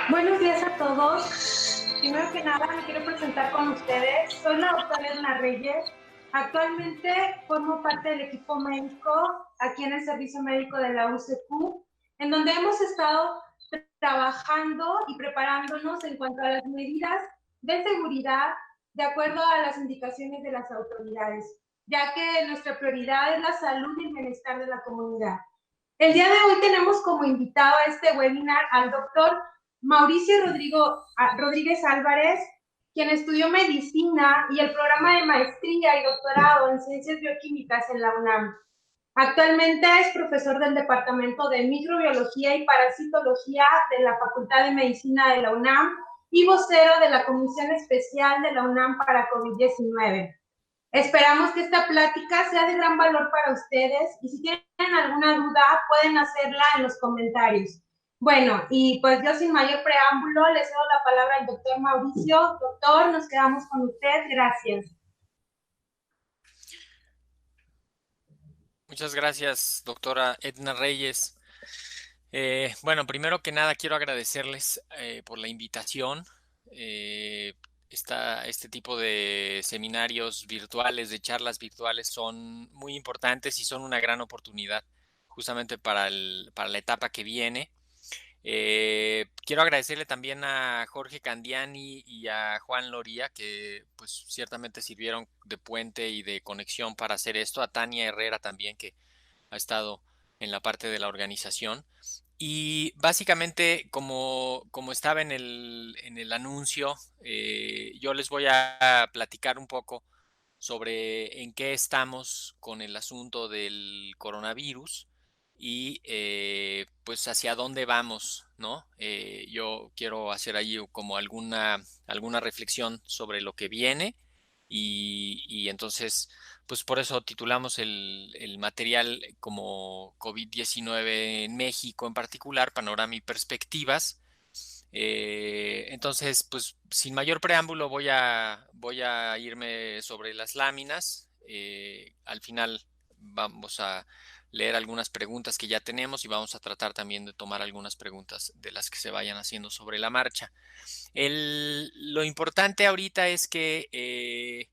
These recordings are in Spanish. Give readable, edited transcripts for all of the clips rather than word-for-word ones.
Buenos días a todos. Primero que nada, me quiero presentar con ustedes. Soy la doctora Edna Reyes. Actualmente formo parte del equipo médico aquí en el Servicio Médico de la UCQ, en donde hemos estado trabajando y preparándonos en cuanto a las medidas de seguridad de acuerdo a las indicaciones de las autoridades, ya que nuestra prioridad es la salud y el bienestar de la comunidad. El día de hoy tenemos como invitado a este webinar al doctor Mauricio Rodríguez Álvarez, quien estudió medicina y el programa de maestría y doctorado en ciencias bioquímicas en la UNAM. Actualmente es profesor del Departamento de Microbiología y Parasitología de la Facultad de Medicina de la UNAM y vocero de la Comisión Especial de la UNAM para COVID-19. Esperamos que esta plática sea de gran valor para ustedes y si tienen alguna duda pueden hacerla en los comentarios. Bueno, y pues yo sin mayor preámbulo le cedo la palabra al doctor Mauricio. Doctor, nos quedamos con usted. Gracias. Muchas gracias, doctora Edna Reyes. Bueno, primero que nada quiero agradecerles por la invitación. Este tipo de seminarios virtuales, de charlas virtuales son muy importantes y son una gran oportunidad justamente para la etapa que viene. Quiero agradecerle también a Jorge Candiani y a Juan Loría, que pues ciertamente sirvieron de puente y de conexión para hacer esto, a Tania Herrera también, que ha estado en la parte de la organización. Y básicamente, como estaba en el anuncio, yo les voy a platicar un poco sobre en qué estamos con el asunto del coronavirus y pues hacia dónde vamos, ¿no? Yo quiero hacer ahí como alguna reflexión sobre lo que viene y entonces, pues por eso titulamos el material como COVID-19 en México en particular, panorama y perspectivas. Entonces, pues sin mayor preámbulo voy a irme sobre las láminas. Al final vamos a leer algunas preguntas que ya tenemos y vamos a tratar también de tomar algunas preguntas de las que se vayan haciendo sobre la marcha. Lo importante ahorita es que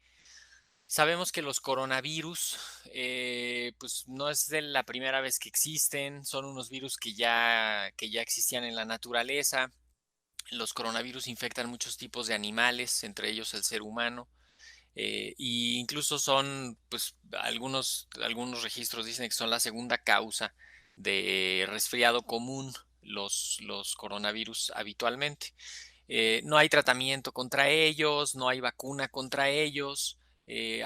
sabemos que los coronavirus, pues no es de la primera vez que existen, son unos virus que ya existían en la naturaleza. Los coronavirus infectan muchos tipos de animales, entre ellos el ser humano, y incluso son, pues, algunos registros dicen que son la segunda causa de resfriado común, los coronavirus habitualmente. No hay tratamiento contra ellos, no hay vacuna contra ellos.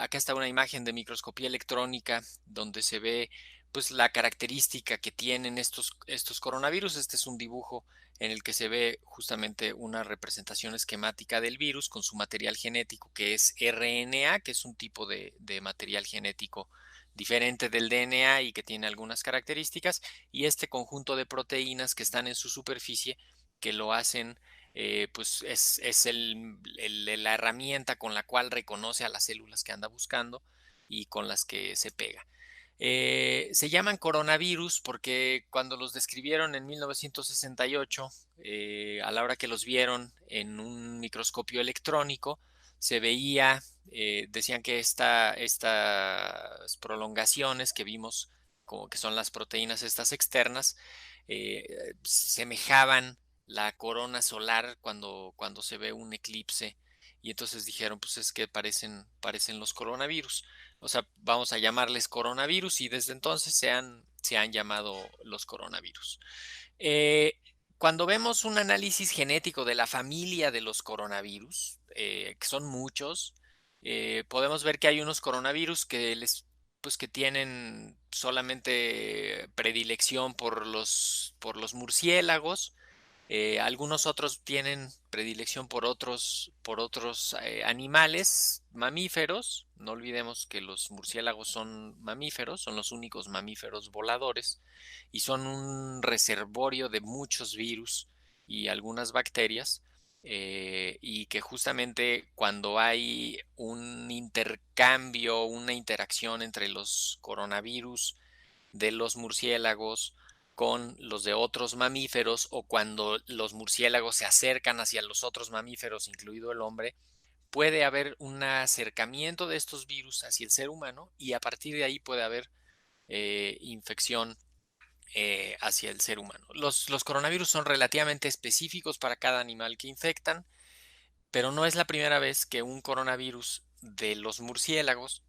Acá está una imagen de microscopía electrónica donde se ve pues la característica que tienen estos coronavirus. Este es un dibujo en el que se ve justamente una representación esquemática del virus con su material genético que es RNA, que es un tipo de material genético diferente del DNA y que tiene algunas características, y este conjunto de proteínas que están en su superficie que lo hacen pues es la herramienta con la cual reconoce a las células que anda buscando y con las que se pega. Se llaman coronavirus porque cuando los describieron en 1968, a la hora que los vieron en un microscopio electrónico, se veía, decían que estas prolongaciones que vimos, como que son las proteínas estas externas, semejaban la corona solar cuando se ve un eclipse, y entonces dijeron, pues es que parecen los coronavirus. O sea, vamos a llamarles coronavirus y desde entonces se han llamado los coronavirus. Cuando vemos un análisis genético de la familia de los coronavirus, que son muchos, podemos ver que hay unos coronavirus pues que tienen solamente predilección por los murciélagos. Algunos otros tienen predilección por otros animales mamíferos. No olvidemos que los murciélagos son mamíferos, son los únicos mamíferos voladores y son un reservorio de muchos virus y algunas bacterias. Y que justamente cuando hay un intercambio, una interacción entre los coronavirus de los murciélagos con los de otros mamíferos, o cuando los murciélagos se acercan hacia los otros mamíferos, incluido el hombre, puede haber un acercamiento de estos virus hacia el ser humano y a partir de ahí puede haber infección hacia el ser humano. Los coronavirus son relativamente específicos para cada animal que infectan, pero no es la primera vez que un coronavirus de los murciélagos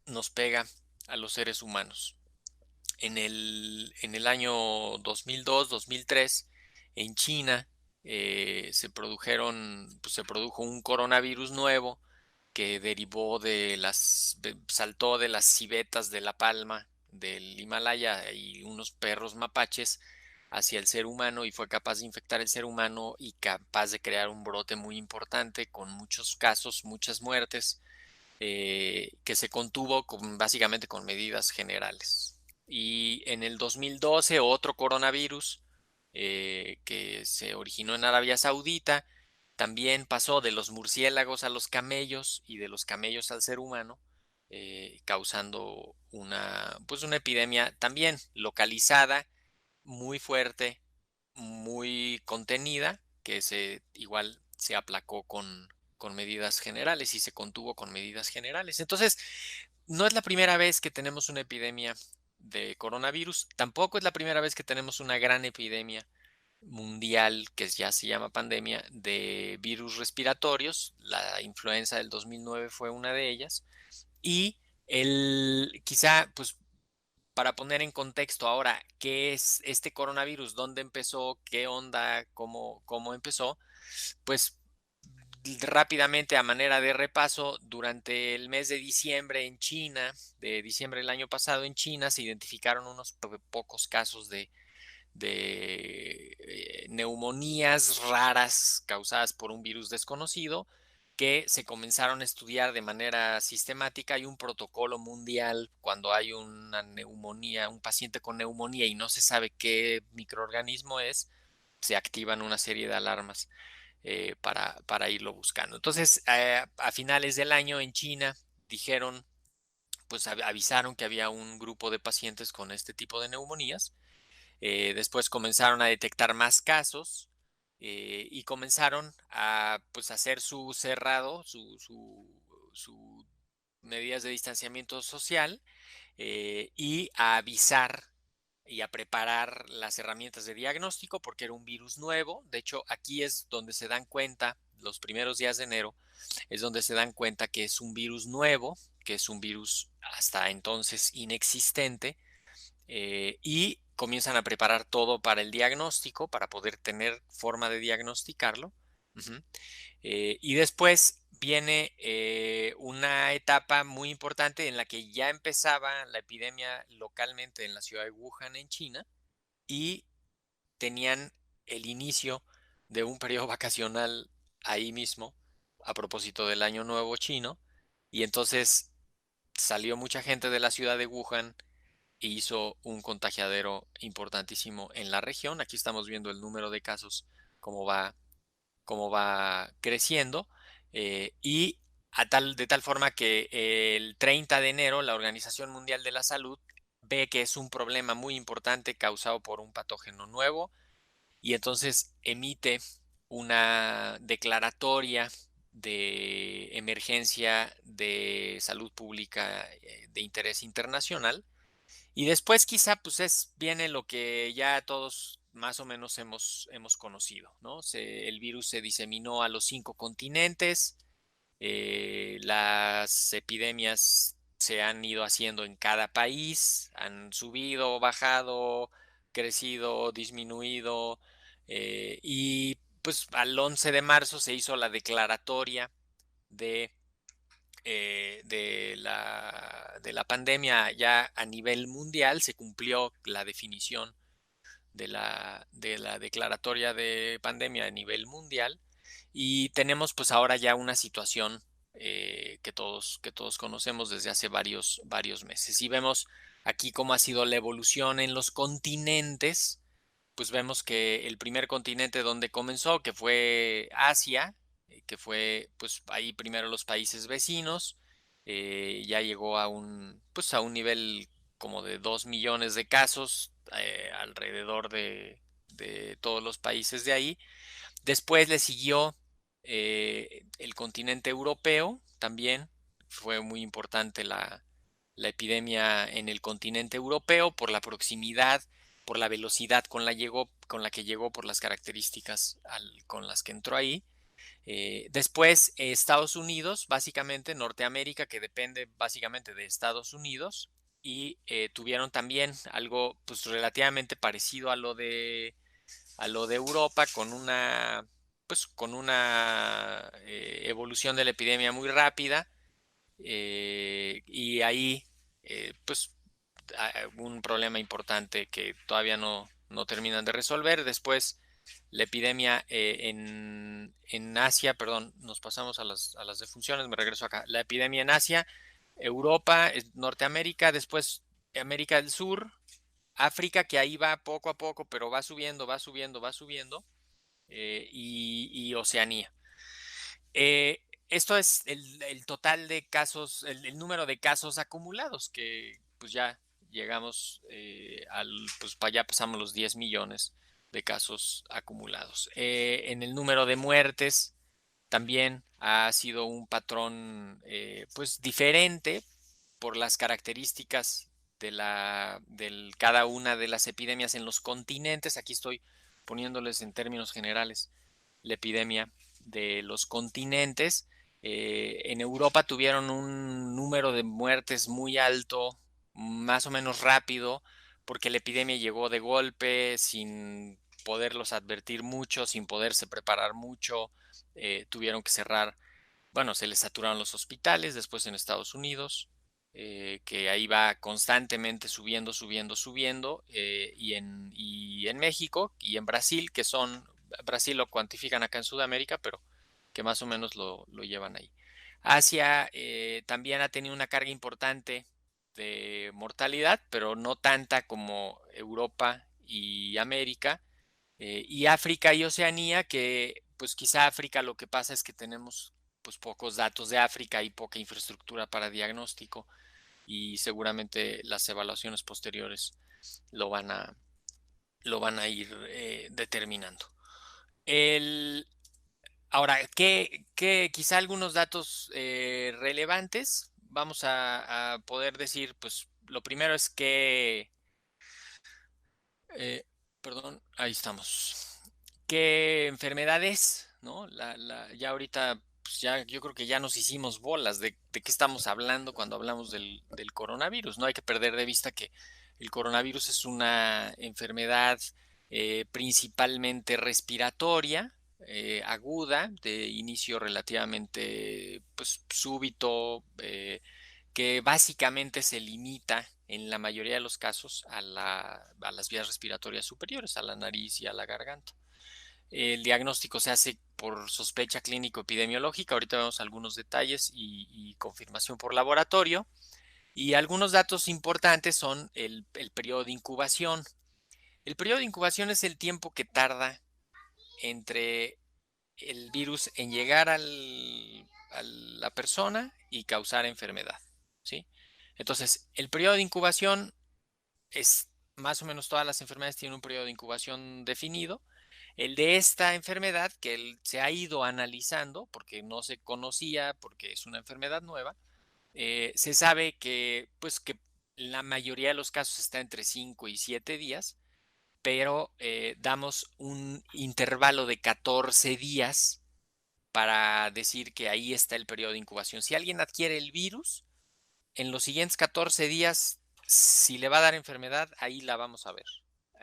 nos pega a los seres humanos. En el año 2002-2003, en China, se produjo un coronavirus nuevo que derivó saltó de las civetas de la palma del Himalaya y unos perros mapaches hacia el ser humano y fue capaz de infectar el ser humano y capaz de crear un brote muy importante con muchos casos, muchas muertes, que se contuvo básicamente con medidas generales. Y en el 2012 otro coronavirus que se originó en Arabia Saudita también pasó de los murciélagos a los camellos y de los camellos al ser humano, causando pues una epidemia también localizada, muy fuerte, muy contenida, que igual se aplacó con medidas generales y se contuvo con medidas generales. Entonces, no es la primera vez que tenemos una epidemia de coronavirus, tampoco es la primera vez que tenemos una gran epidemia mundial, que ya se llama pandemia, de virus respiratorios. La influenza del 2009 fue una de ellas. Y quizá, pues, para poner en contexto ahora qué es este coronavirus, dónde empezó, qué onda, cómo empezó, pues rápidamente a manera de repaso, durante el mes de diciembre en China, de diciembre del año pasado en China, se identificaron unos pocos casos de neumonías raras causadas por un virus desconocido que se comenzaron a estudiar de manera sistemática. Hay un protocolo mundial cuando hay una neumonía, un paciente con neumonía y no se sabe qué microorganismo es, se activan una serie de alarmas para irlo buscando. Entonces, a finales del año en China dijeron, pues avisaron que había un grupo de pacientes con este tipo de neumonías. Después comenzaron a detectar más casos y comenzaron a pues hacer su cerrado, su medidas de distanciamiento social, y a avisar y a preparar las herramientas de diagnóstico porque era un virus nuevo. De hecho, aquí es donde se dan cuenta, los primeros días de enero, es donde se dan cuenta que es un virus nuevo, que es un virus hasta entonces inexistente, y comienzan a preparar todo para el diagnóstico, para poder tener forma de diagnosticarlo. Ujú. Y después viene una etapa muy importante en la que ya empezaba la epidemia localmente en la ciudad de Wuhan, en China, y tenían el inicio de un periodo vacacional ahí mismo, a propósito del Año Nuevo chino, y entonces salió mucha gente de la ciudad de Wuhan e hizo un contagiadero importantísimo en la región. Aquí estamos viendo el número de casos, cómo va, cómo va creciendo, y de tal forma que el 30 de enero la Organización Mundial de la Salud ve que es un problema muy importante causado por un patógeno nuevo y entonces emite una declaratoria de emergencia de salud pública de interés internacional. Y después quizá pues viene lo que ya todos más o menos hemos conocido, ¿no? El virus se diseminó a los 5 continentes, las epidemias se han ido haciendo en cada país, han subido, bajado, crecido, disminuido, Y pues al 11 de marzo se hizo la declaratoria de, de la pandemia ya a nivel mundial. Se cumplió la definición de la declaratoria de pandemia a nivel mundial y tenemos pues ahora ya una situación que todos conocemos desde hace varios meses. Y vemos aquí cómo ha sido la evolución en los continentes. Pues vemos que el primer continente donde comenzó, que fue Asia, que fue pues ahí primero los países vecinos, ya llegó a pues a un nivel como de 2 millones de casos alrededor de todos los países de ahí. Después le siguió el continente europeo, también fue muy importante la epidemia en el continente europeo por la proximidad, por la velocidad con la que llegó, por las características con las que entró ahí. Después, Estados Unidos, básicamente Norteamérica, que depende básicamente de Estados Unidos, y tuvieron también algo pues relativamente parecido a lo de Europa, con una evolución de la epidemia muy rápida, y ahí pues un problema importante que todavía no terminan de resolver. Después la epidemia en Asia, perdón, nos pasamos a las defunciones, me regreso acá. La epidemia en Asia, Europa, Norteamérica, después América del Sur, África, que ahí va poco a poco, pero va subiendo, va subiendo, va subiendo, y Oceanía. Esto es el total de casos, el número de casos acumulados, que pues ya llegamos pues para allá pasamos los 10 millones de casos acumulados. En el número de muertes también ha sido un patrón pues diferente por las características cada una de las epidemias en los continentes. Aquí estoy poniéndoles en términos generales la epidemia de los continentes. En Europa tuvieron un número de muertes muy alto, más o menos rápido, porque la epidemia llegó de golpe, sin poderlos advertir mucho, sin poderse preparar mucho. Tuvieron que cerrar, bueno, se les saturaron los hospitales. Después en Estados Unidos, que ahí va constantemente subiendo, subiendo, subiendo, y en México y en Brasil, Brasil lo cuantifican acá en Sudamérica, pero que más o menos lo llevan ahí. Asia también ha tenido una carga importante de mortalidad, pero no tanta como Europa y América. Y África y Oceanía, que pues quizá África lo que pasa es que tenemos pues pocos datos de África y poca infraestructura para diagnóstico, y seguramente las evaluaciones posteriores lo van a, lo van a ir determinando. El, Ahora, quizá algunos datos relevantes vamos a poder decir, pues lo primero es que, eh, perdón, ahí estamos. ¿Qué enfermedades, no? Ya ahorita, pues ya, yo creo que ya nos hicimos bolas de qué estamos hablando cuando hablamos del coronavirus. No hay que perder de vista que el coronavirus es una enfermedad principalmente respiratoria, aguda, de inicio relativamente pues, súbito, que básicamente se limita en la mayoría de los casos a las vías respiratorias superiores, a la nariz y a la garganta. El diagnóstico se hace por sospecha clínico-epidemiológica. Ahorita vemos algunos detalles y confirmación por laboratorio. Y algunos datos importantes son el periodo de incubación. El periodo de incubación es el tiempo que tarda entre el virus en llegar a la persona y causar enfermedad, ¿sí? Entonces, el periodo de incubación es más o menos todas las enfermedades tienen un periodo de incubación definido. El de esta enfermedad, que él se ha ido analizando porque no se conocía, porque es una enfermedad nueva, se sabe que, pues, que la mayoría de los casos está entre 5 y 7 días, pero damos un intervalo de 14 días para decir que ahí está el periodo de incubación. Si alguien adquiere el virus, en los siguientes 14 días, si le va a dar enfermedad, ahí la vamos a ver.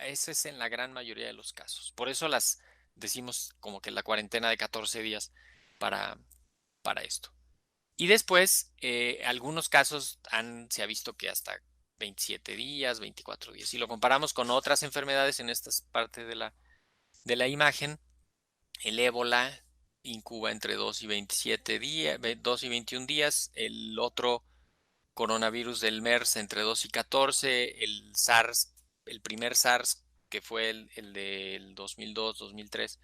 ese es en la gran mayoría de los casos. Por eso las decimos como que la cuarentena de 14 días para, para esto. Y después, algunos casos se ha visto que hasta 27 días, 24 días. Si lo comparamos con otras enfermedades en esta parte de la imagen, el ébola incuba entre 2 y 27 días, 2 y 21 días. El otro coronavirus del MERS entre 2 y 14. El SARS, el primer SARS, que fue el del 2002, 2003,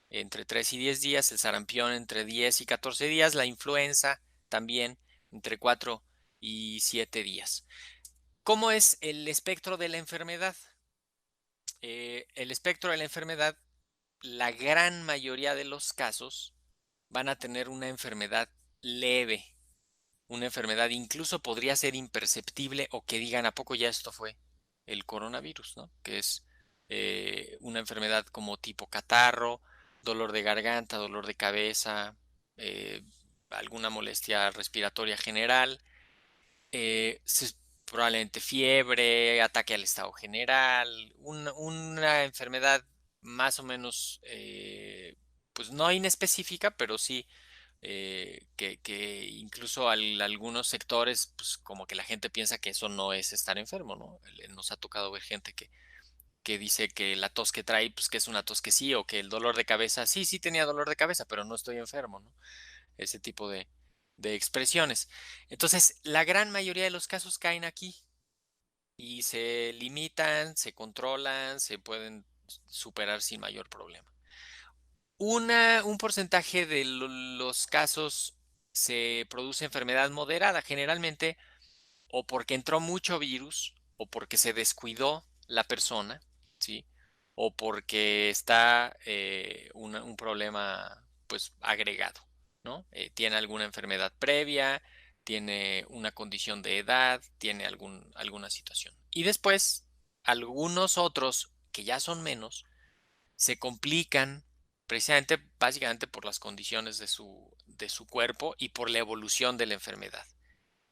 entre 3 y 10 días. El sarampión entre 10 y 14 días. La influenza también entre 4 y 7 días. ¿Cómo es el espectro de la enfermedad? El espectro de la enfermedad, la gran mayoría de los casos van a tener una enfermedad leve, una enfermedad incluso podría ser imperceptible o que digan a poco ya esto fue el coronavirus, ¿no? Que es una enfermedad como tipo catarro, dolor de garganta, dolor de cabeza, eh, alguna molestia respiratoria general, probablemente fiebre, ataque al estado general, una enfermedad más o menos, pues no inespecífica, pero sí que incluso algunos sectores, pues como que la gente piensa que eso no es estar enfermo, ¿no? Nos ha tocado ver gente que dice que la tos que trae, pues que es una tos que sí, o que el dolor de cabeza, sí, sí tenía dolor de cabeza, pero no estoy enfermo, ¿no? Ese tipo de expresiones. Entonces, la gran mayoría de los casos caen aquí y se limitan, se controlan, se pueden superar sin mayor problema. Un porcentaje de los casos se produce enfermedad moderada, generalmente o porque entró mucho virus, o porque se descuidó la persona, ¿sí? O porque está un problema pues agregado, ¿no? Tiene alguna enfermedad previa, tiene una condición de edad, tiene alguna situación. Y después, algunos otros, que ya son menos, se complican precisamente, básicamente por las condiciones de su cuerpo y por la evolución de la enfermedad.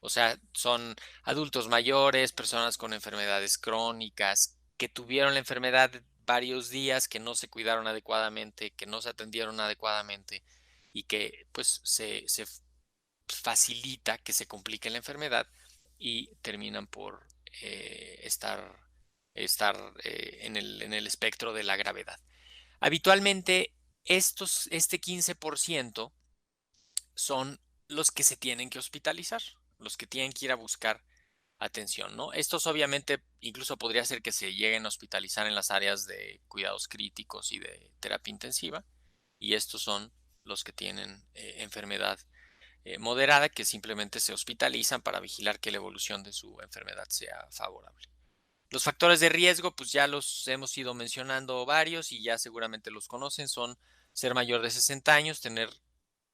O sea, son adultos mayores, personas con enfermedades crónicas, que tuvieron la enfermedad varios días, que no se cuidaron adecuadamente, que no se atendieron adecuadamente y que pues se facilita que se complique la enfermedad y terminan por estar en el espectro de la gravedad. Habitualmente, este 15% son los que se tienen que hospitalizar, los que tienen que ir a buscar atención, ¿no? Estos obviamente incluso podría ser que se lleguen a hospitalizar en las áreas de cuidados críticos y de terapia intensiva, y estos son los que tienen enfermedad moderada, que simplemente se hospitalizan para vigilar que la evolución de su enfermedad sea favorable. Los factores de riesgo, pues ya los hemos ido mencionando varios y ya seguramente los conocen, son ser mayor de 60 años, tener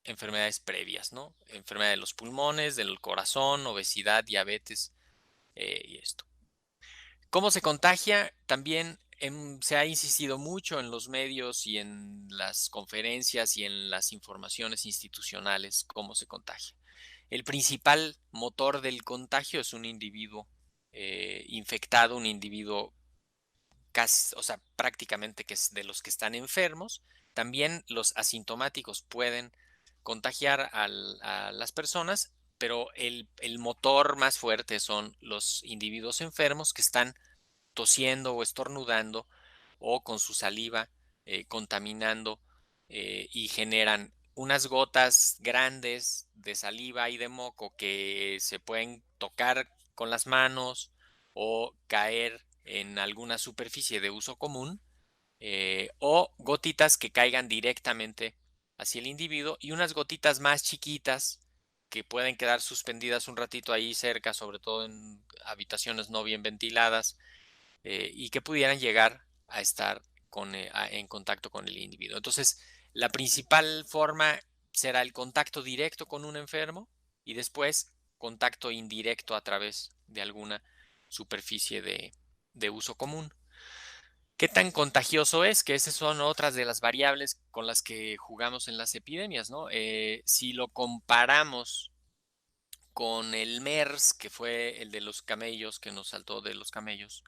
enfermedades previas, ¿no? Enfermedad de los pulmones, del corazón, obesidad, diabetes y esto. ¿Cómo se contagia? También se ha insistido mucho en los medios y en las conferencias y en las informaciones institucionales cómo se contagia. El principal motor del contagio es un individuo infectado, un individuo casi, o sea, prácticamente que es de los que están enfermos. También los asintomáticos pueden contagiar a las personas, pero el motor más fuerte son los individuos enfermos que están tosiendo o estornudando o con su saliva contaminando y generan unas gotas grandes de saliva y de moco que se pueden tocar con las manos o caer en alguna superficie de uso común o gotitas que caigan directamente hacia el individuo y unas gotitas más chiquitas que pueden quedar suspendidas un ratito ahí cerca, sobre todo en habitaciones no bien ventiladas y que pudieran llegar a estar en contacto con el individuo. Entonces, la principal forma será el contacto directo con un enfermo y después contacto indirecto a través de alguna superficie de uso común. ¿Qué tan contagioso es? Que esas son otras de las variables con las que jugamos en las epidemias, ¿no? Si lo comparamos con el MERS, que fue el de los camellos, que nos saltó de los camellos,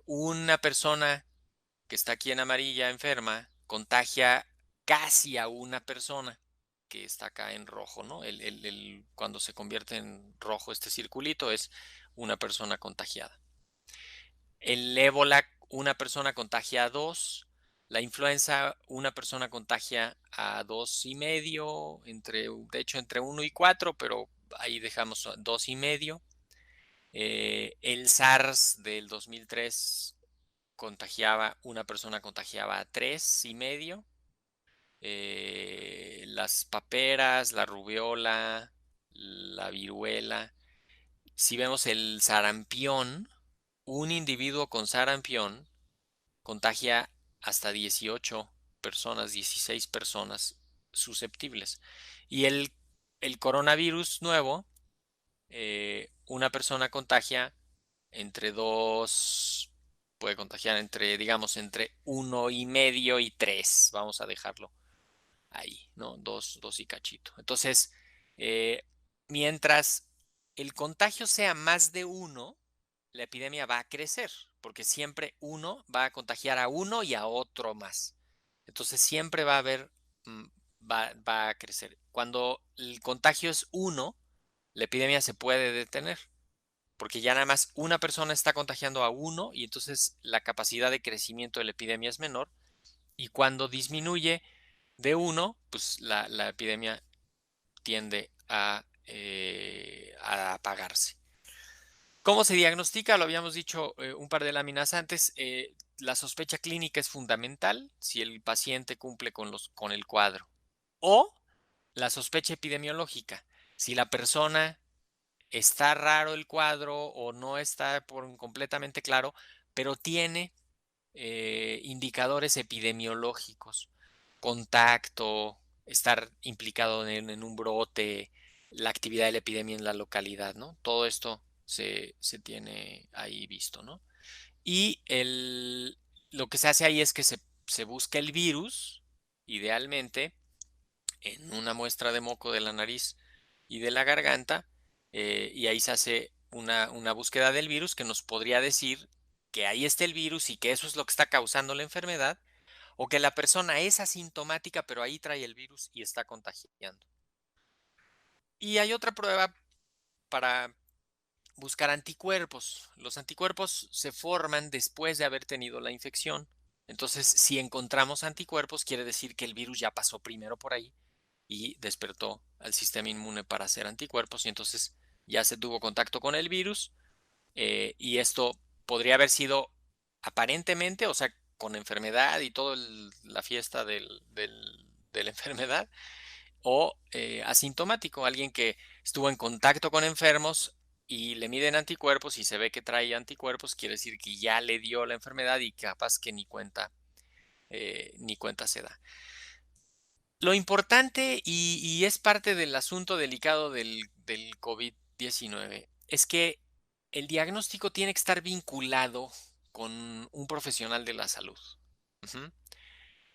Una persona que está aquí en amarilla enferma contagia casi a una persona que está acá en rojo, ¿no? Cuando se convierte en rojo este circulito es una persona contagiada. El ébola, una persona contagia a dos. La influenza, una persona contagia a 2,5, de hecho entre 1 y 4, pero ahí dejamos 2,5. El SARS del 2003 una persona contagiaba a 3,5. Las paperas, la rubiola, la viruela. Si vemos el sarampión, un individuo con sarampión contagia hasta 18 personas, 16 personas susceptibles. Y el coronavirus nuevo, una persona contagia entre 2, puede contagiar digamos, entre 1,5 y 3. Vamos a dejarlo ahí, ¿no? Dos y cachito. Entonces, eh, mientras el contagio sea más de uno, la epidemia va a crecer, porque siempre uno va a contagiar a uno y a otro más. Entonces, siempre va a haber, mm, va a crecer. Cuando el contagio es uno, la epidemia se puede detener, porque ya nada más una persona está contagiando a uno y entonces la capacidad de crecimiento de la epidemia es menor. Y cuando disminuye de uno, pues la epidemia tiende a apagarse. ¿Cómo se diagnostica? Lo habíamos dicho un par de láminas antes. La sospecha clínica es fundamental si el paciente cumple con el cuadro. O la sospecha epidemiológica. Si la persona está raro el cuadro o no está completamente claro, pero tiene indicadores epidemiológicos, contacto, estar implicado en un brote, la actividad de la epidemia en la localidad, ¿no? Todo esto se tiene ahí visto, ¿no? Y lo que se hace ahí es que se busca el virus, idealmente, en una muestra de moco de la nariz y de la garganta, y ahí se hace una búsqueda del virus que nos podría decir que ahí está el virus y que eso es lo que está causando la enfermedad, o que la persona es asintomática, pero ahí trae el virus y está contagiando. Y hay otra prueba para buscar anticuerpos. Los anticuerpos se forman después de haber tenido la infección. Entonces, si encontramos anticuerpos, quiere decir que el virus ya pasó primero por ahí y despertó al sistema inmune para hacer anticuerpos y entonces ya se tuvo contacto con el virus, y esto podría haber sido aparentemente, o sea, con enfermedad y toda la fiesta de la enfermedad, o asintomático, alguien que estuvo en contacto con enfermos y le miden anticuerpos y se ve que trae anticuerpos, quiere decir que ya le dio la enfermedad y capaz que ni cuenta se da. Lo importante, y es parte del asunto delicado del COVID-19, es que el diagnóstico tiene que estar vinculado con un profesional de la salud. Ujú.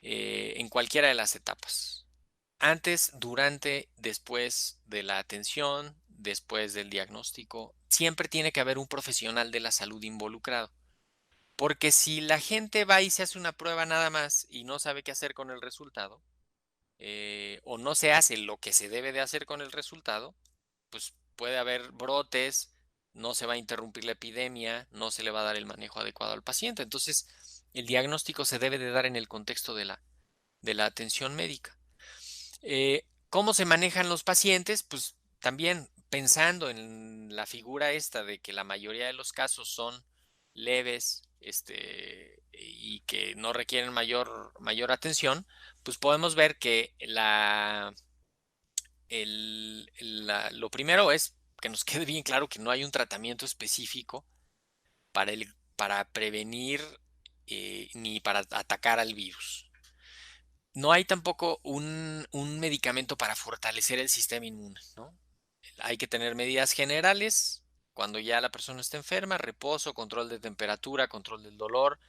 En cualquiera de las etapas. Antes, durante, después de la atención, después del diagnóstico, siempre tiene que haber un profesional de la salud involucrado. Porque si la gente va y se hace una prueba nada más y no sabe qué hacer con el resultado, o no se hace lo que se debe de hacer con el resultado, pues puede haber brotes, no se va a interrumpir la epidemia, no se le va a dar el manejo adecuado al paciente. Entonces, el diagnóstico se debe de dar en el contexto de la atención médica. ¿Cómo se manejan los pacientes? Pues también pensando en la figura esta de que la mayoría de los casos son leves, y que no requieren mayor atención, pues podemos ver que lo primero es que nos quede bien claro que no hay un tratamiento específico para prevenir, ni para atacar al virus. No hay tampoco un medicamento para fortalecer el sistema inmune, ¿no? Hay que tener medidas generales cuando ya la persona está enferma: reposo, control de temperatura, control del dolor,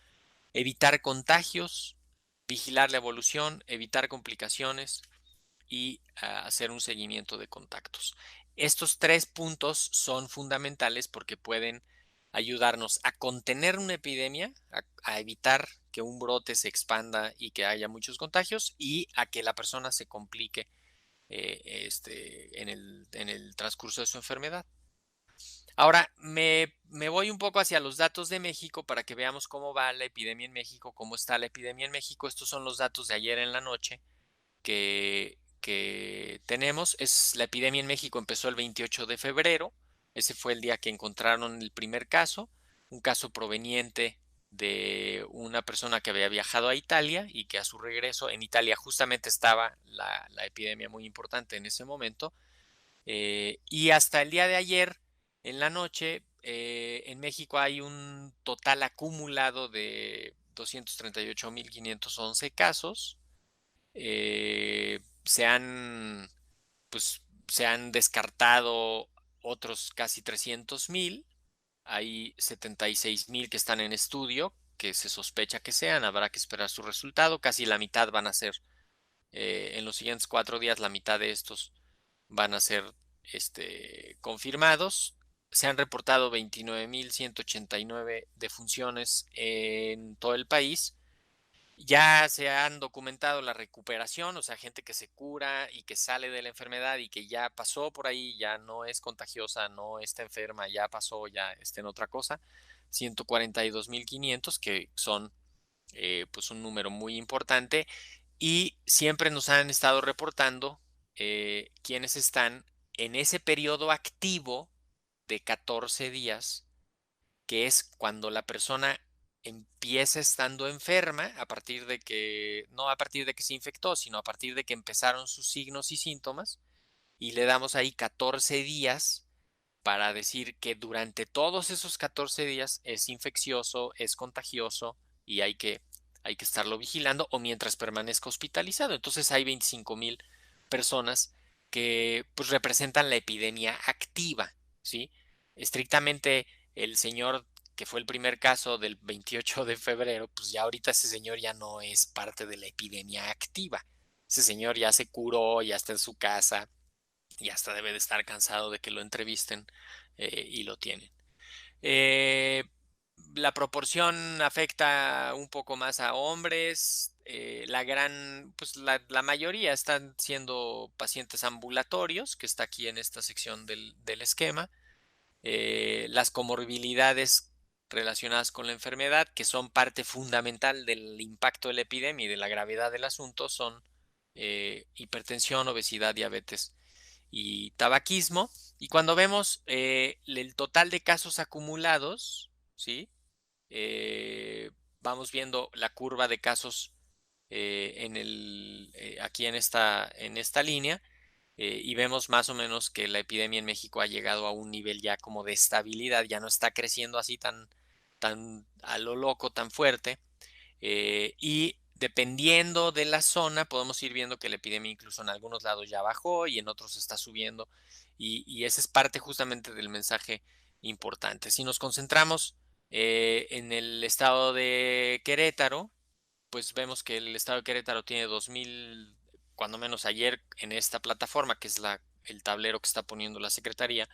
evitar contagios, vigilar la evolución, evitar complicaciones y hacer un seguimiento de contactos. Estos 3 puntos son fundamentales porque pueden ayudarnos a contener una epidemia, a evitar que un brote se expanda y que haya muchos contagios y a que la persona se complique en el transcurso de su enfermedad. Ahora, me voy un poco hacia los datos de México para que veamos cómo va la epidemia en México, cómo está la epidemia en México. Estos son los datos de ayer en la noche que tenemos. La epidemia en México empezó el 28 de febrero. Ese fue el día que encontraron el primer caso, un caso proveniente de una persona que había viajado a Italia y que a su regreso en Italia justamente estaba la epidemia muy importante en ese momento. Y hasta el día de ayer, en la noche, en México hay un total acumulado de 238.511 casos. Se han, pues, se han descartado otros casi 300.000. Hay 76.000 que están en estudio, que se sospecha que sean. Habrá que esperar su resultado. Casi la mitad van a ser, en los siguientes 4 días, la mitad de estos van a ser confirmados. Se han reportado 29.189 defunciones en todo el país. Ya se han documentado la recuperación, o sea, gente que se cura y que sale de la enfermedad y que ya pasó por ahí, ya no es contagiosa, no está enferma, ya pasó, ya está en otra cosa. 142.500, que son pues un número muy importante. Y siempre nos han estado reportando quienes están en ese periodo activo de 14 días, que es cuando la persona empieza estando enferma, a partir de que, no a partir de que se infectó, sino a partir de que empezaron sus signos y síntomas, y le damos ahí 14 días para decir que durante todos esos 14 días es infeccioso, es contagioso y hay que estarlo vigilando o mientras permanezca hospitalizado. Entonces hay 25.000 personas que pues representan la epidemia activa, ¿sí? Estrictamente el señor que fue el primer caso del 28 de febrero, pues ya ahorita ese señor ya no es parte de la epidemia activa. Ese señor ya se curó, ya está en su casa, y hasta debe de estar cansado de que lo entrevisten y lo tienen. Eh, la proporción afecta un poco más a hombres. Pues la mayoría están siendo pacientes ambulatorios, que está aquí en esta sección del esquema. Las comorbilidades relacionadas con la enfermedad, que son parte fundamental del impacto de la epidemia y de la gravedad del asunto, son hipertensión, obesidad, diabetes y tabaquismo. Y cuando vemos el total de casos acumulados, ¿sí? Vamos viendo la curva de casos aquí en esta línea, y vemos más o menos que la epidemia en México ha llegado a un nivel ya como de estabilidad, ya no está creciendo así tan a lo loco, tan fuerte. Y dependiendo de la zona, podemos ir viendo que la epidemia incluso en algunos lados ya bajó y en otros está subiendo. Y ese es parte justamente del mensaje importante. Si nos concentramos en el estado de Querétaro, pues vemos que el estado de Querétaro tiene 2.000, cuando menos ayer en esta plataforma, que es el tablero que está poniendo la Secretaría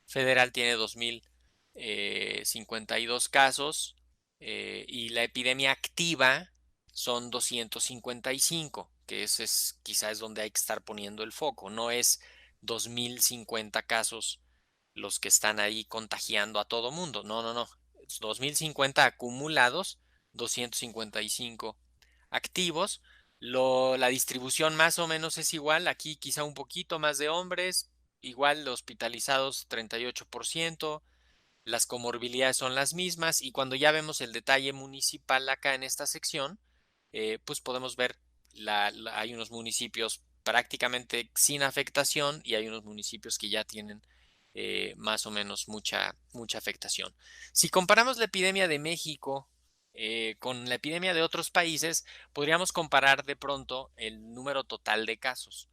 Federal, tiene 2.052 casos, y la epidemia activa son 255, que ese es quizás donde hay que estar poniendo el foco. No es 2.050 casos los que están ahí contagiando a todo mundo. No, no, no. 2.050 acumulados, 255 activos. La distribución más o menos es igual. Aquí quizá un poquito más de hombres, igual hospitalizados 38%. Las comorbilidades son las mismas y cuando ya vemos el detalle municipal acá en esta sección, pues podemos ver hay unos municipios prácticamente sin afectación y hay unos municipios que ya tienen más o menos mucha afectación. Si comparamos la epidemia de México con la epidemia de otros países, podríamos comparar de pronto el número total de casos.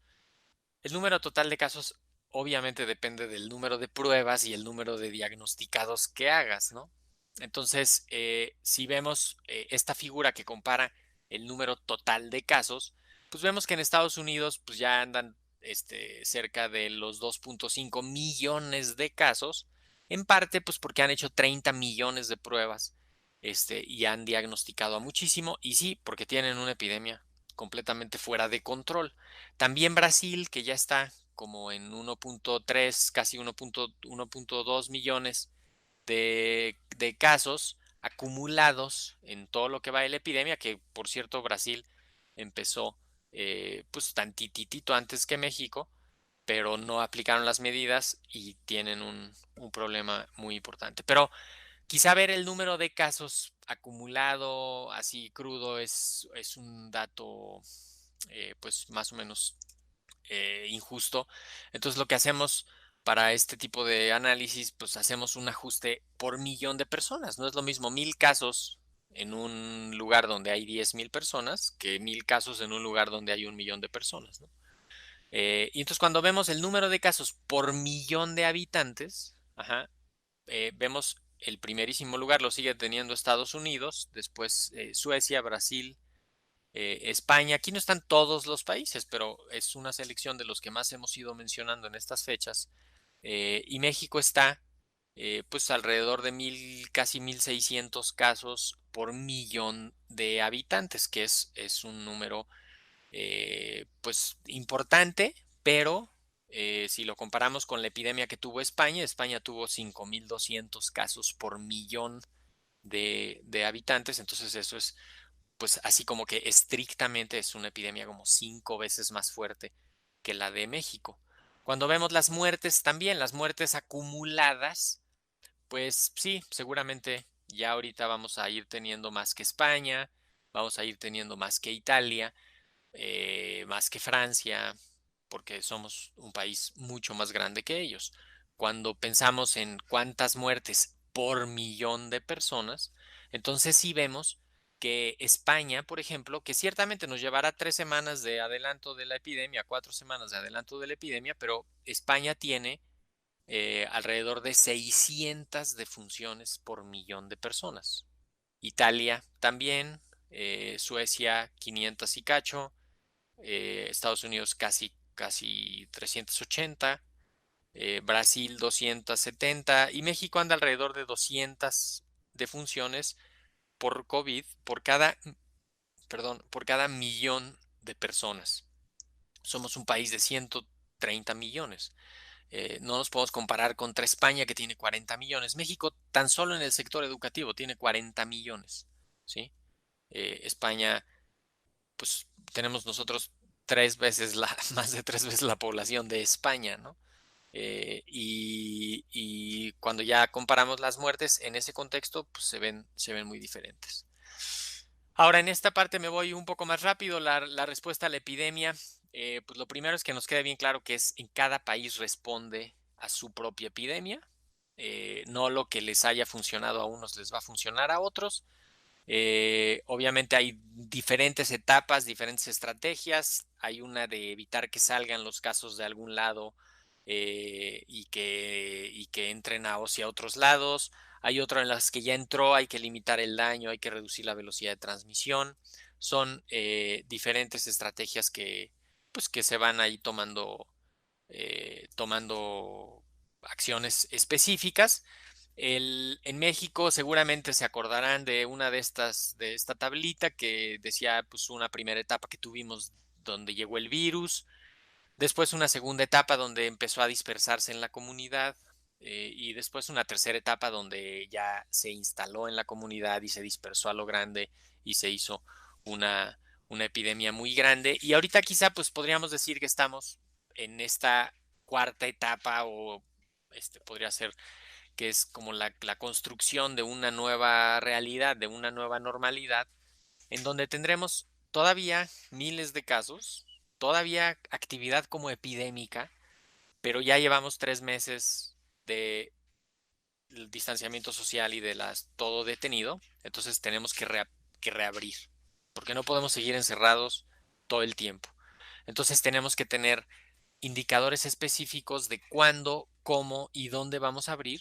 El número total de casos obviamente depende del número de pruebas y el número de diagnosticados que hagas, ¿no? Entonces, si vemos esta figura que compara el número total de casos, pues vemos que en Estados Unidos pues ya andan cerca de los 2.5 millones de casos, en parte pues porque han hecho 30 millones de pruebas y han diagnosticado a muchísimo, y sí, porque tienen una epidemia completamente fuera de control. También Brasil, que ya está como en 1.3, casi 1.2 millones de casos acumulados en todo lo que va de la epidemia, que por cierto Brasil empezó pues tantitito antes que México, pero no aplicaron las medidas y tienen un problema muy importante. Pero quizá ver el número de casos acumulado así crudo es un dato pues más o menos injusto. Entonces lo que hacemos para este tipo de análisis, pues hacemos un ajuste por millón de personas. No es lo mismo 1000 casos en un lugar donde hay 10,000 personas que 1000 casos en un lugar donde hay 1 millón de personas, ¿no? Y entonces cuando vemos el número de casos por millón de habitantes, ajá, vemos el primerísimo lugar lo sigue teniendo Estados Unidos, después Suecia, Brasil, España. Aquí no están todos los países, pero es una selección de los que más hemos ido mencionando en estas fechas. Y México está pues alrededor de casi 1600 casos por millón de habitantes, que es un número pues importante, pero si lo comparamos con la epidemia que tuvo España, España tuvo 5200 casos por millón de habitantes, entonces eso es pues así como que estrictamente es una epidemia como 5 veces más fuerte que la de México. Cuando vemos las muertes también, las muertes acumuladas, pues sí, seguramente ya ahorita vamos a ir teniendo más que España, vamos a ir teniendo más que Italia, más que Francia, porque somos un país mucho más grande que ellos. Cuando pensamos en cuántas muertes por millón de personas, entonces sí vemos que España, por ejemplo, que ciertamente nos llevará 3 semanas de adelanto de la epidemia, 4 semanas de adelanto de la epidemia, pero España tiene alrededor de 600 defunciones por millón de personas. Italia también, Suecia 500 y cacho, Estados Unidos casi 380, Brasil 270 y México anda alrededor de 200 defunciones por COVID por cada millón de personas. Somos un país de 130 millones. No nos podemos comparar contra España, que tiene 40 millones. México, tan solo en el sector educativo, tiene 40 millones. ¿Sí? España, pues tenemos nosotros más de 3 veces la población de España, ¿no? Y cuando ya comparamos las muertes en ese contexto, pues se ven muy diferentes. Ahora, en esta parte me voy un poco más rápido. La respuesta a la epidemia, pues lo primero es que nos quede bien claro que en cada país responde a su propia epidemia. No lo que les haya funcionado a unos les va a funcionar a otros. Obviamente hay diferentes etapas, diferentes estrategias. Hay una de evitar que salgan los casos de algún lado y que entren hacia otros lados. Hay otra en las que ya entró, hay que limitar el daño, hay que reducir la velocidad de transmisión. Son diferentes estrategias pues, que se van ahí tomando acciones específicas. En México seguramente se acordarán de de esta tablita que decía pues una primera etapa que tuvimos donde llegó el virus, después una segunda etapa donde empezó a dispersarse en la comunidad y después una tercera etapa donde ya se instaló en la comunidad y se dispersó a lo grande y se hizo una epidemia muy grande. Y ahorita quizá pues podríamos decir que estamos en esta cuarta etapa o podría ser que es como la construcción de una nueva realidad, de una nueva normalidad, en donde tendremos todavía miles de casos, todavía actividad como epidémica, pero ya llevamos 3 meses de distanciamiento social y de todo detenido, entonces tenemos que reabrir, porque no podemos seguir encerrados todo el tiempo. Entonces tenemos que tener indicadores específicos de cuándo, cómo y dónde vamos a abrir.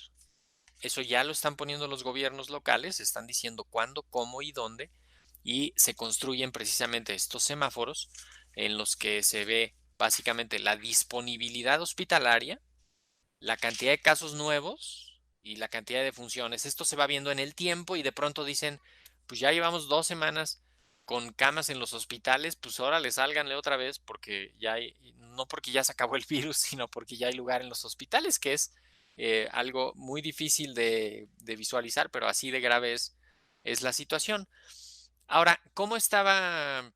Eso ya lo están poniendo los gobiernos locales, están diciendo cuándo, cómo y dónde, y se construyen precisamente estos semáforos en los que se ve básicamente la disponibilidad hospitalaria, la cantidad de casos nuevos y la cantidad de funciones. Esto se va viendo en el tiempo y de pronto dicen, pues ya llevamos 2 semanas con camas en los hospitales, pues órale, sálganle otra vez porque ya hay, no porque ya se acabó el virus, sino porque ya hay lugar en los hospitales, que es algo muy difícil de visualizar, pero así de grave es la situación. Ahora, ¿cómo estaba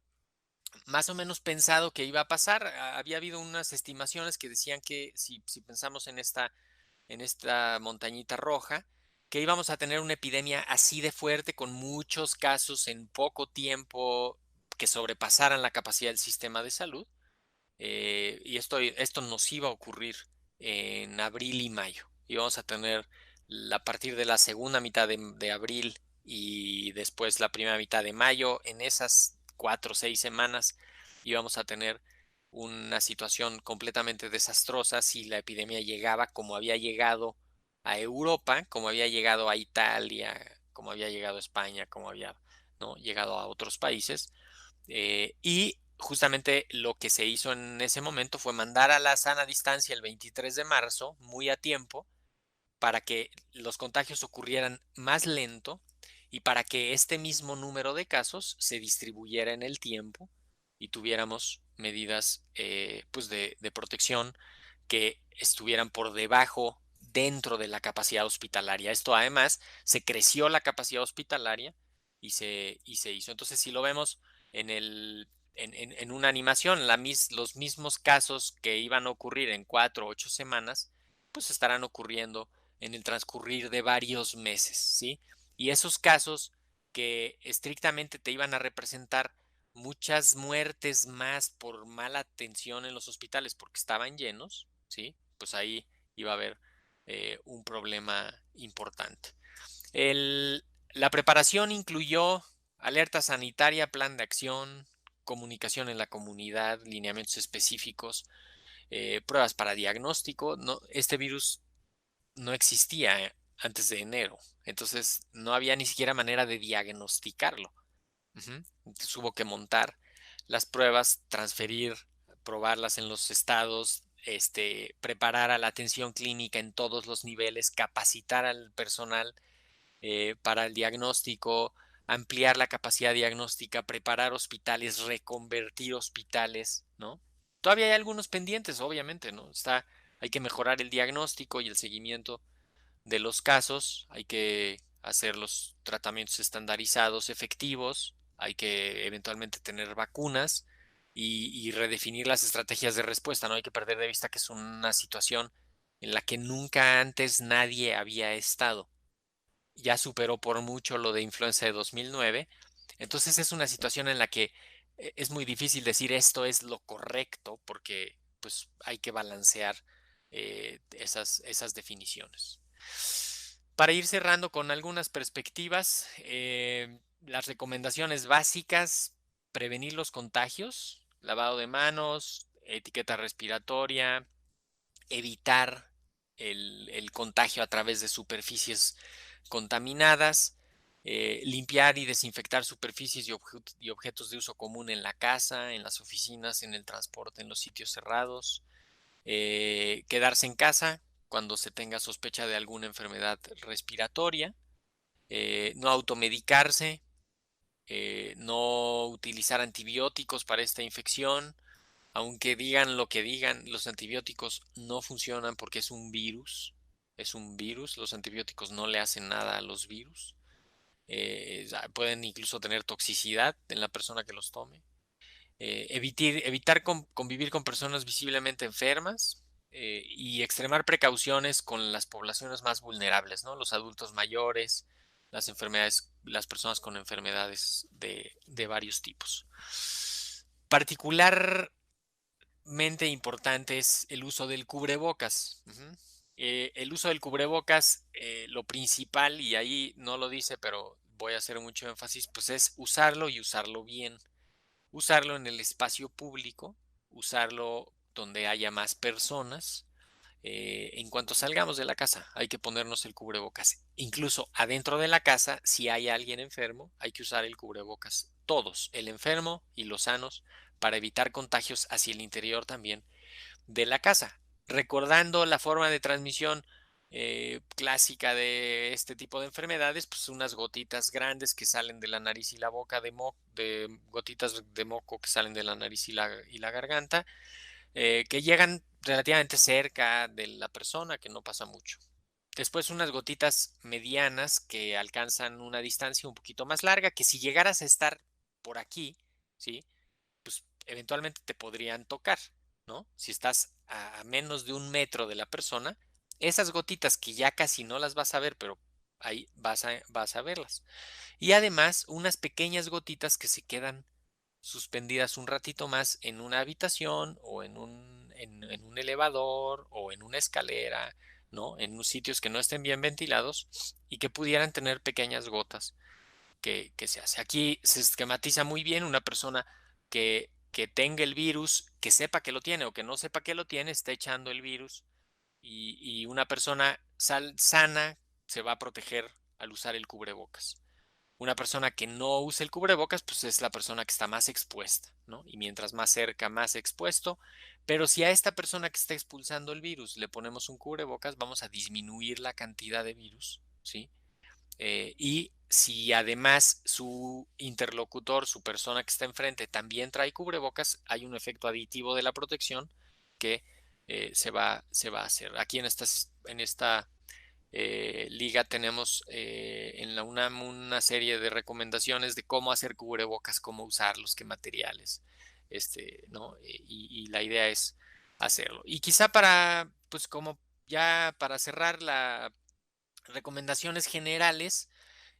más o menos pensado que iba a pasar? Había habido unas estimaciones que decían que si pensamos en esta montañita roja, que íbamos a tener una epidemia así de fuerte con muchos casos en poco tiempo que sobrepasaran la capacidad del sistema de salud. Y esto nos iba a ocurrir en abril y mayo. Íbamos a tener a partir de la segunda mitad de abril y después la primera mitad de mayo, en esas 4 o 6 semanas íbamos a tener una situación completamente desastrosa si la epidemia llegaba como había llegado a Europa, como había llegado a Italia, como había llegado a España, como había, ¿no?, llegado a otros países. Y justamente lo que se hizo en ese momento fue mandar a la sana distancia el 23 de marzo, muy a tiempo, para que los contagios ocurrieran más lento y para que este mismo número de casos se distribuyera en el tiempo y tuviéramos medidas pues de protección que estuvieran por debajo dentro de la capacidad hospitalaria. Esto además se creció la capacidad hospitalaria y se hizo. Entonces, si lo vemos en en una animación, los mismos casos que iban a ocurrir en 4 o 8 semanas, pues estarán ocurriendo en el transcurrir de varios meses, ¿sí? Y esos casos que estrictamente te iban a representar muchas muertes más por mala atención en los hospitales porque estaban llenos, ¿sí? Pues ahí iba a haber un problema importante. La preparación incluyó alerta sanitaria, plan de acción, comunicación en la comunidad, lineamientos específicos, pruebas para diagnóstico. No, este virus no existía antes de enero, entonces no había ni siquiera manera de diagnosticarlo. Entonces hubo que montar las pruebas, transferir, probarlas en los estados, preparar a la atención clínica en todos los niveles, capacitar al personal para el diagnóstico, ampliar la capacidad diagnóstica, preparar hospitales, reconvertir hospitales, ¿no? Todavía hay algunos pendientes, obviamente, ¿no? Hay que mejorar el diagnóstico y el seguimiento de los casos, hay que hacer los tratamientos estandarizados efectivos, hay que eventualmente tener vacunas y redefinir las estrategias de respuesta. No hay que perder de vista que es una situación en la que nunca antes nadie había estado. Ya superó por mucho lo de influenza de 2009. Entonces es una situación en la que es muy difícil decir esto es lo correcto porque pues hay que balancear esas definiciones. Para ir cerrando con algunas perspectivas, las recomendaciones básicas: prevenir los contagios, lavado de manos, etiqueta respiratoria, evitar el contagio a través de superficies contaminadas, limpiar y desinfectar superficies y objetos de uso común en la casa, en las oficinas, en el transporte, en los sitios cerrados, quedarse en casa cuando se tenga sospecha de alguna enfermedad respiratoria, no automedicarse, no utilizar antibióticos para esta infección. Aunque digan lo que digan, los antibióticos no funcionan porque es un virus. Es un virus, los antibióticos no le hacen nada a los virus. Pueden incluso tener toxicidad en la persona que los tome. Evitar convivir con personas visiblemente enfermas y extremar precauciones con las poblaciones más vulnerables, ¿no? Los adultos mayores, las personas con enfermedades de varios tipos. Particularmente importante es el uso del cubrebocas. El uso del cubrebocas, lo principal, y ahí no lo dice, pero voy a hacer mucho énfasis, pues es usarlo y usarlo bien. Usarlo en el espacio público, usarlo donde haya más personas. En cuanto salgamos de la casa, hay que ponernos el cubrebocas. Incluso adentro de la casa, si hay alguien enfermo, hay que usar el cubrebocas. Todos, el enfermo y los sanos, para evitar contagios hacia el interior también de la casa. Recordando la forma de transmisión clásica de este tipo de enfermedades, pues unas gotitas grandes que salen de la nariz y la boca de gotitas de moco que salen de la nariz y la garganta, que llegan relativamente cerca de la persona, que no pasa mucho. Después unas gotitas medianas que alcanzan una distancia un poquito más larga, que si llegaras a estar por aquí, ¿sí? Pues eventualmente te podrían tocar, ¿no? Si estás a menos de 1 metro de la persona, esas gotitas que ya casi no las vas a ver, pero ahí vas a verlas. Y además unas pequeñas gotitas que se quedan suspendidas un ratito más en una habitación o en un elevador o en una escalera, ¿no? En unos sitios que no estén bien ventilados y que pudieran tener pequeñas gotas que se hace. Aquí se esquematiza muy bien una persona que tenga el virus, que sepa que lo tiene o que no sepa que lo tiene, está echando el virus y una persona sana se va a proteger al usar el cubrebocas. Una persona que no use el cubrebocas, pues es la persona que está más expuesta, ¿no? Y mientras más cerca, más expuesto. Pero si a esta persona que está expulsando el virus le ponemos un cubrebocas, vamos a disminuir la cantidad de virus, ¿sí? Y si además su interlocutor, su persona que está enfrente, también trae cubrebocas, hay un efecto aditivo de la protección que se va a hacer. Aquí en esta liga tenemos en la UNAM una serie de recomendaciones de cómo hacer cubrebocas, cómo usarlos, qué materiales, ¿no? Y la idea es hacerlo. Y quizá pues como ya para cerrar las recomendaciones generales,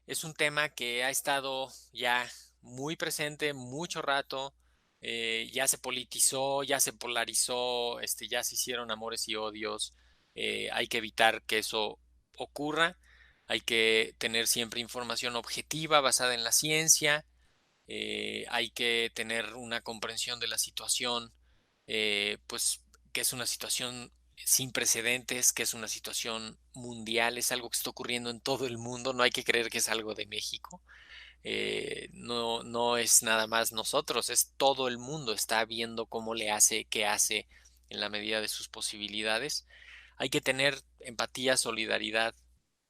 es un tema que ha estado ya muy presente mucho rato, ya se politizó, ya se polarizó, ya se hicieron amores y odios. Hay que evitar que eso ocurra, hay que tener siempre información objetiva basada en la ciencia, hay que tener una comprensión de la situación, pues que es una situación sin precedentes, que es una situación mundial, es algo que está ocurriendo en todo el mundo, no hay que creer que es algo de México, no, no es nada más nosotros, es todo el mundo está viendo cómo le hace, qué hace en la medida de sus posibilidades. Hay que tener empatía, solidaridad,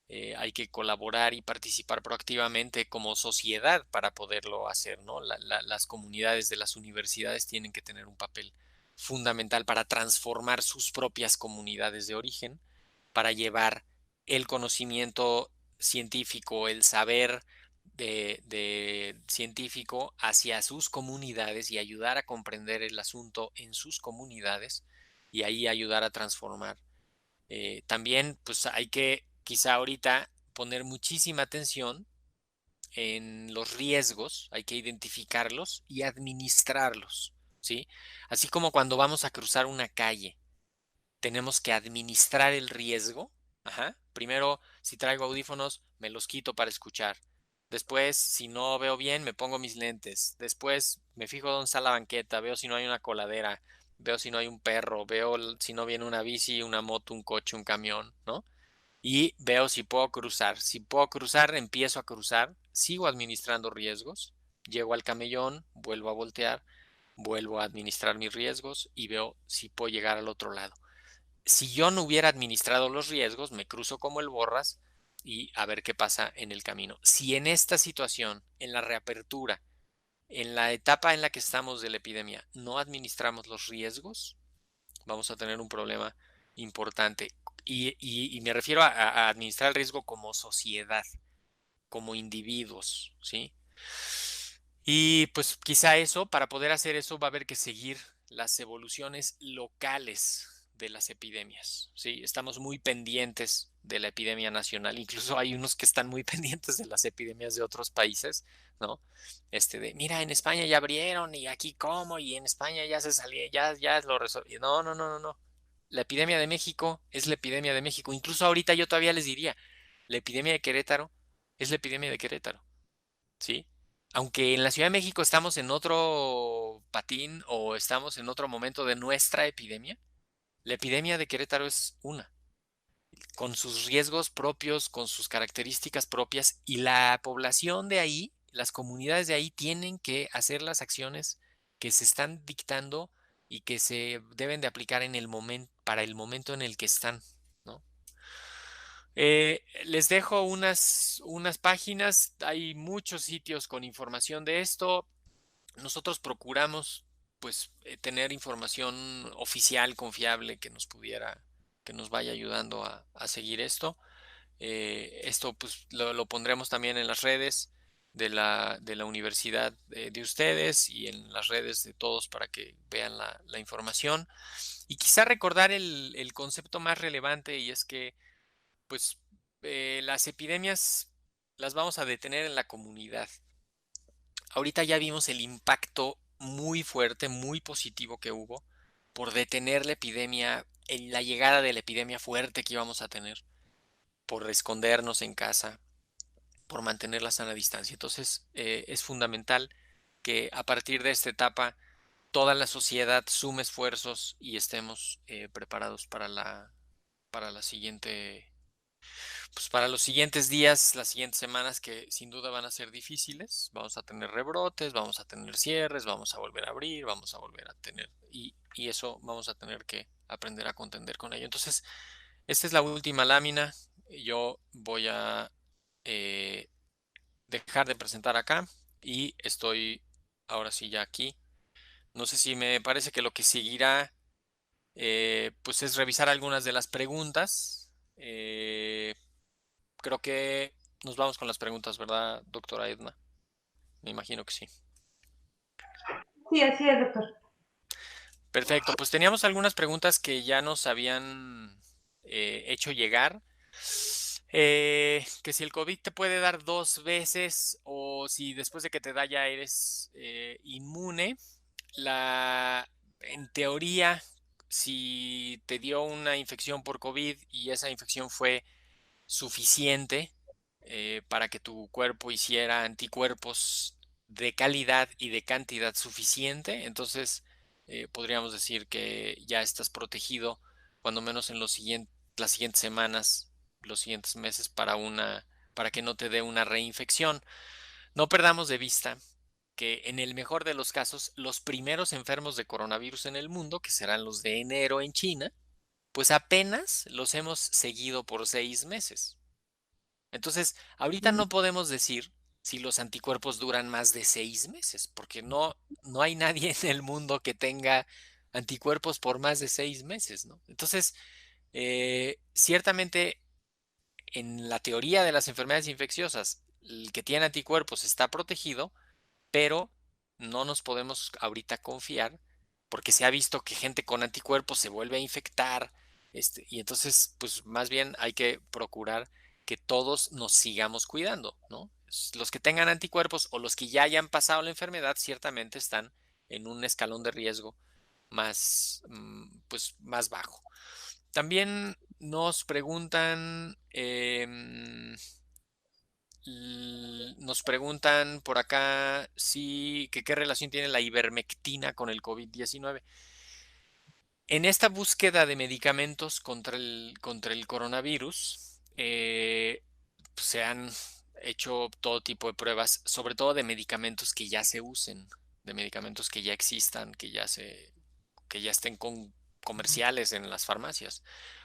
hay que colaborar y participar proactivamente como sociedad para poderlo hacer, ¿no? Las comunidades de las universidades tienen que tener un papel fundamental para transformar sus propias comunidades de origen, para llevar el conocimiento científico, el saber de científico hacia sus comunidades y ayudar a comprender el asunto en sus comunidades y ahí ayudar a transformar. También, pues hay que quizá ahorita poner muchísima atención en los riesgos, hay que identificarlos y administrarlos, ¿sí? Así como cuando vamos a cruzar una calle, tenemos que administrar el riesgo. Ajá. Primero, si traigo audífonos, me los quito para escuchar. Después, si no veo bien, me pongo mis lentes. Después, me fijo dónde está la banqueta, veo si no hay una coladera, veo si no hay un perro, veo si no viene una bici, una moto, un coche, un camión, ¿no? Y veo si puedo cruzar. Si puedo cruzar, empiezo a cruzar, sigo administrando riesgos, llego al camellón, vuelvo a voltear, vuelvo a administrar mis riesgos y veo si puedo llegar al otro lado. Si yo no hubiera administrado los riesgos, me cruzo como el borras y a ver qué pasa en el camino. Si en esta situación, en la reapertura, en la etapa en la que estamos de la epidemia, no administramos los riesgos, vamos a tener un problema importante. Y me refiero a administrar el riesgo como sociedad, como individuos, ¿sí? Y pues quizá eso, para poder hacer eso, va a haber que seguir las evoluciones locales de las epidemias, ¿sí? Estamos muy pendientes de la epidemia nacional, incluso hay unos que están muy pendientes de las epidemias de otros países, ¿no? Mira, en España ya abrieron y aquí cómo, y en España ya se salió, ya lo resolvió. No, no, no, no, no. La epidemia de México es la epidemia de México. Incluso ahorita yo todavía les diría, la epidemia de Querétaro es la epidemia de Querétaro. ¿Sí? Aunque en la Ciudad de México estamos en otro patín o estamos en otro momento de nuestra epidemia, la epidemia de Querétaro es una, con sus riesgos propios, con sus características propias, y la población de ahí, las comunidades de ahí tienen que hacer las acciones que se están dictando y que se deben de aplicar en el momento, para el momento en el que están, ¿no? Les dejo unas páginas, hay muchos sitios con información de esto. Nosotros procuramos pues tener información oficial, confiable, que nos vaya ayudando a seguir esto. Esto pues lo pondremos también en las redes de la universidad de ustedes y en las redes de todos para que vean la información. Y quizá recordar el concepto más relevante, y es que pues las epidemias las vamos a detener en la comunidad. Ahorita ya vimos el impacto muy fuerte, muy positivo que hubo por detener la epidemia, en la llegada de la epidemia fuerte que íbamos a tener, por escondernos en casa, por mantener la sana distancia. Entonces, es fundamental que a partir de esta etapa toda la sociedad sume esfuerzos y estemos preparados para la siguiente, pues para los siguientes días, las siguientes semanas que sin duda van a ser difíciles. Vamos a tener rebrotes, vamos a tener cierres, vamos a volver a abrir, vamos a volver a tener, y eso vamos a tener que aprender a contender con ello. Entonces, esta es la última lámina. Yo voy a eh, dejar de presentar acá y estoy ahora sí ya aquí. No sé si me parece que lo que seguirá pues es revisar algunas de las preguntas. Creo que nos vamos con las preguntas, ¿verdad, doctora Edna? Me imagino que sí. Sí, así es, doctor. Perfecto, pues teníamos algunas preguntas que ya nos habían hecho llegar. Que si el COVID te puede dar dos veces o si después de que te da ya eres inmune. En teoría, si te dio una infección por COVID y esa infección fue suficiente para que tu cuerpo hiciera anticuerpos de calidad y de cantidad suficiente, entonces podríamos decir que ya estás protegido, cuando menos en las siguientes semanas, los siguientes meses, para que no te dé una reinfección. No perdamos de vista que en el mejor de los casos, los primeros enfermos de coronavirus en el mundo, que serán los de enero en China, pues apenas los hemos seguido por 6 meses. Entonces, ahorita no podemos decir si los anticuerpos duran más de 6 meses, porque no hay nadie en el mundo que tenga anticuerpos por más de 6 meses, ¿no? Entonces, ciertamente en la teoría de las enfermedades infecciosas, el que tiene anticuerpos está protegido, pero no nos podemos ahorita confiar porque se ha visto que gente con anticuerpos se vuelve a infectar, y entonces, pues más bien hay que procurar que todos nos sigamos cuidando, ¿no? Los que tengan anticuerpos o los que ya hayan pasado la enfermedad ciertamente están en un escalón de riesgo más, pues, más bajo. También nos preguntan, nos preguntan por acá que qué relación tiene la ivermectina con el COVID-19. En esta búsqueda de medicamentos contra el coronavirus, se han hecho todo tipo de pruebas, sobre todo de medicamentos que ya se usen, de medicamentos que ya existan, que ya estén comerciales en las farmacias.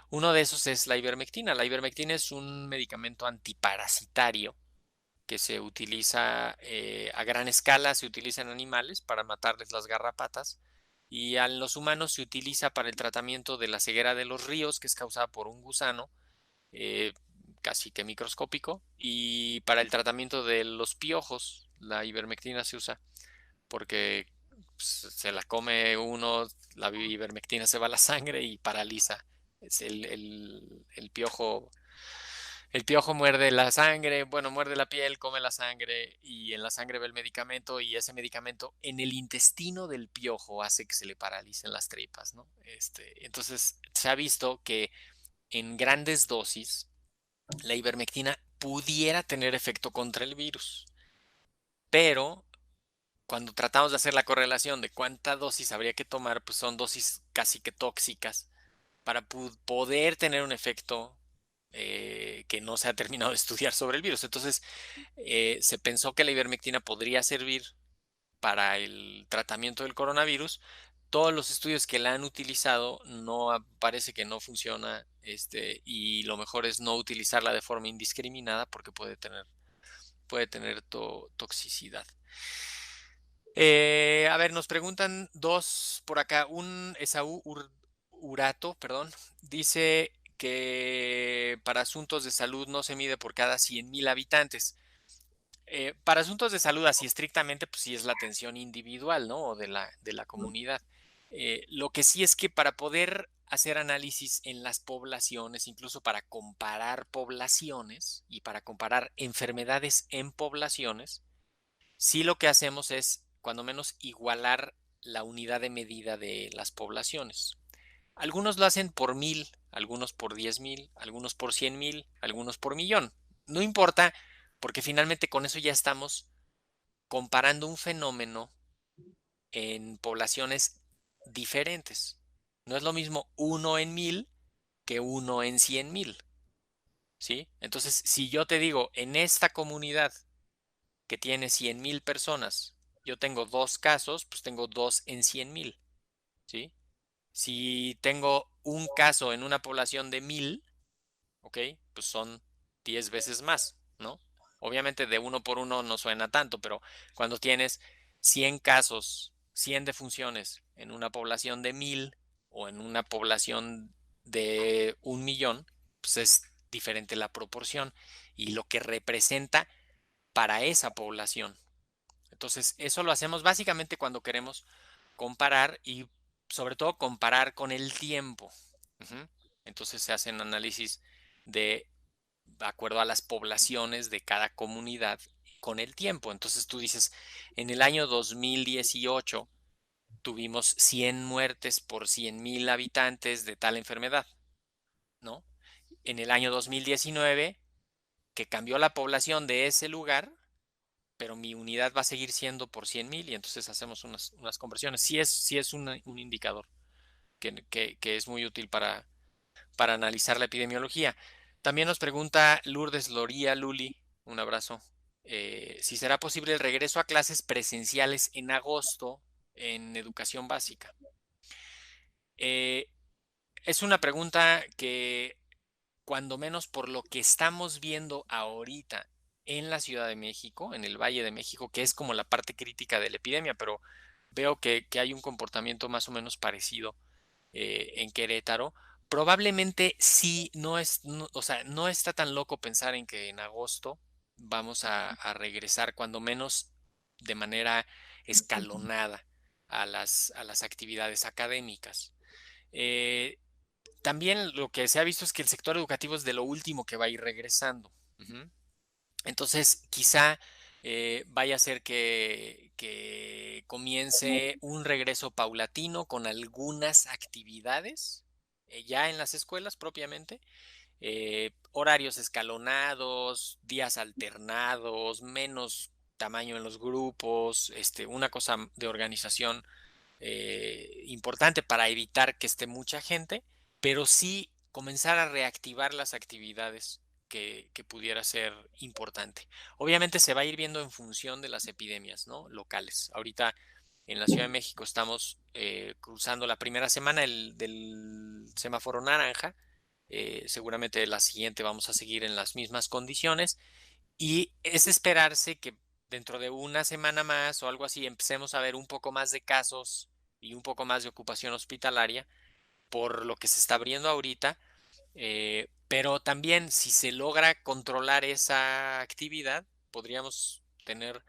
Uno de esos es la ivermectina. La ivermectina es un medicamento antiparasitario que se utiliza a gran escala, se utiliza en animales para matarles las garrapatas, y a los humanos se utiliza para el tratamiento de la ceguera de los ríos, que es causada por un gusano eh, casi que microscópico, y para el tratamiento de los piojos. La ivermectina se usa porque pues, se la come uno, la ivermectina se va a la sangre y paraliza. Es el piojo. El piojo muerde la sangre, bueno, muerde la piel, come la sangre, y en la sangre ve el medicamento, y ese medicamento en el intestino del piojo hace que se le paralicen las tripas, ¿no? Entonces se ha visto que en grandes dosis la ivermectina pudiera tener efecto contra el virus, pero cuando tratamos de hacer la correlación de cuánta dosis habría que tomar, pues son dosis casi que tóxicas para poder tener un efecto que no se ha terminado de estudiar sobre el virus. Entonces, se pensó que la ivermectina podría servir para el tratamiento del coronavirus, todos los estudios que la han utilizado parece que no funciona, y lo mejor es no utilizarla de forma indiscriminada porque puede tener toxicidad. A ver, nos preguntan dos por acá. Un Esaú Urato, perdón, dice que para asuntos de salud no se mide por cada 100,000 habitantes. Para asuntos de salud, así estrictamente, pues sí es la atención individual, ¿no? O de la comunidad. Lo que sí es que para poder hacer análisis en las poblaciones, incluso para comparar poblaciones y para comparar enfermedades en poblaciones, sí lo que hacemos es, cuando menos, igualar la unidad de medida de las poblaciones. Algunos lo hacen por 1,000, algunos por 10,000, algunos por 100,000, algunos por millón. No importa, porque finalmente con eso ya estamos comparando un fenómeno en poblaciones diferentes. No es lo mismo 1 en 1,000 que 1 en 100,000, ¿sí? Entonces, si yo te digo, en esta comunidad que tiene 100,000 personas, yo tengo 2 casos, pues tengo 2 en 100,000, ¿sí? Si tengo un caso en una población de 1,000, ¿ok? Pues son 10 veces más, ¿no? Obviamente de uno por uno no suena tanto, pero cuando tienes 100 casos, 100 defunciones en una población de 1,000 o en una población de 1 millón, pues es diferente la proporción y lo que representa para esa población. Entonces, eso lo hacemos básicamente cuando queremos comparar y sobre todo comparar con el tiempo. Ujú. Entonces se hacen análisis de acuerdo a las poblaciones de cada comunidad con el tiempo. Entonces tú dices, en el año 2018 tuvimos 100 muertes por 100,000 habitantes de tal enfermedad, ¿no? En el año 2019, que cambió la población de ese lugar, pero mi unidad va a seguir siendo por 100,000 y entonces hacemos unas conversiones. Sí es un indicador que es muy útil para analizar la epidemiología. También nos pregunta Lourdes Loría, Luli, un abrazo, si será posible el regreso a clases presenciales en agosto en educación básica. Eh, es una pregunta que, cuando menos por lo que estamos viendo ahorita en la Ciudad de México, en el Valle de México, que es como la parte crítica de la epidemia, pero veo que hay un comportamiento más o menos parecido en Querétaro. Probablemente sí, o sea, no está tan loco pensar en que en agosto vamos a regresar, cuando menos de manera escalonada, a las actividades académicas. Eh, También lo que se ha visto es que el sector educativo es de lo último que va a ir regresando. Ujú. Entonces, quizá vaya a ser que comience un regreso paulatino con algunas actividades ya en las escuelas propiamente, horarios escalonados, días alternados, menos tamaño en los grupos, una cosa de organización importante para evitar que esté mucha gente, pero sí comenzar a reactivar las actividades que pudiera ser importante. Obviamente se va a ir viendo en función de las epidemias, ¿no? Locales. Ahorita en la Ciudad de México estamos cruzando la primera semana del semáforo naranja. Seguramente la siguiente vamos a seguir en las mismas condiciones y es esperarse que dentro de una semana más o algo así empecemos a ver un poco más de casos y un poco más de ocupación hospitalaria por lo que se está abriendo ahorita, pero también si se logra controlar esa actividad, podríamos tener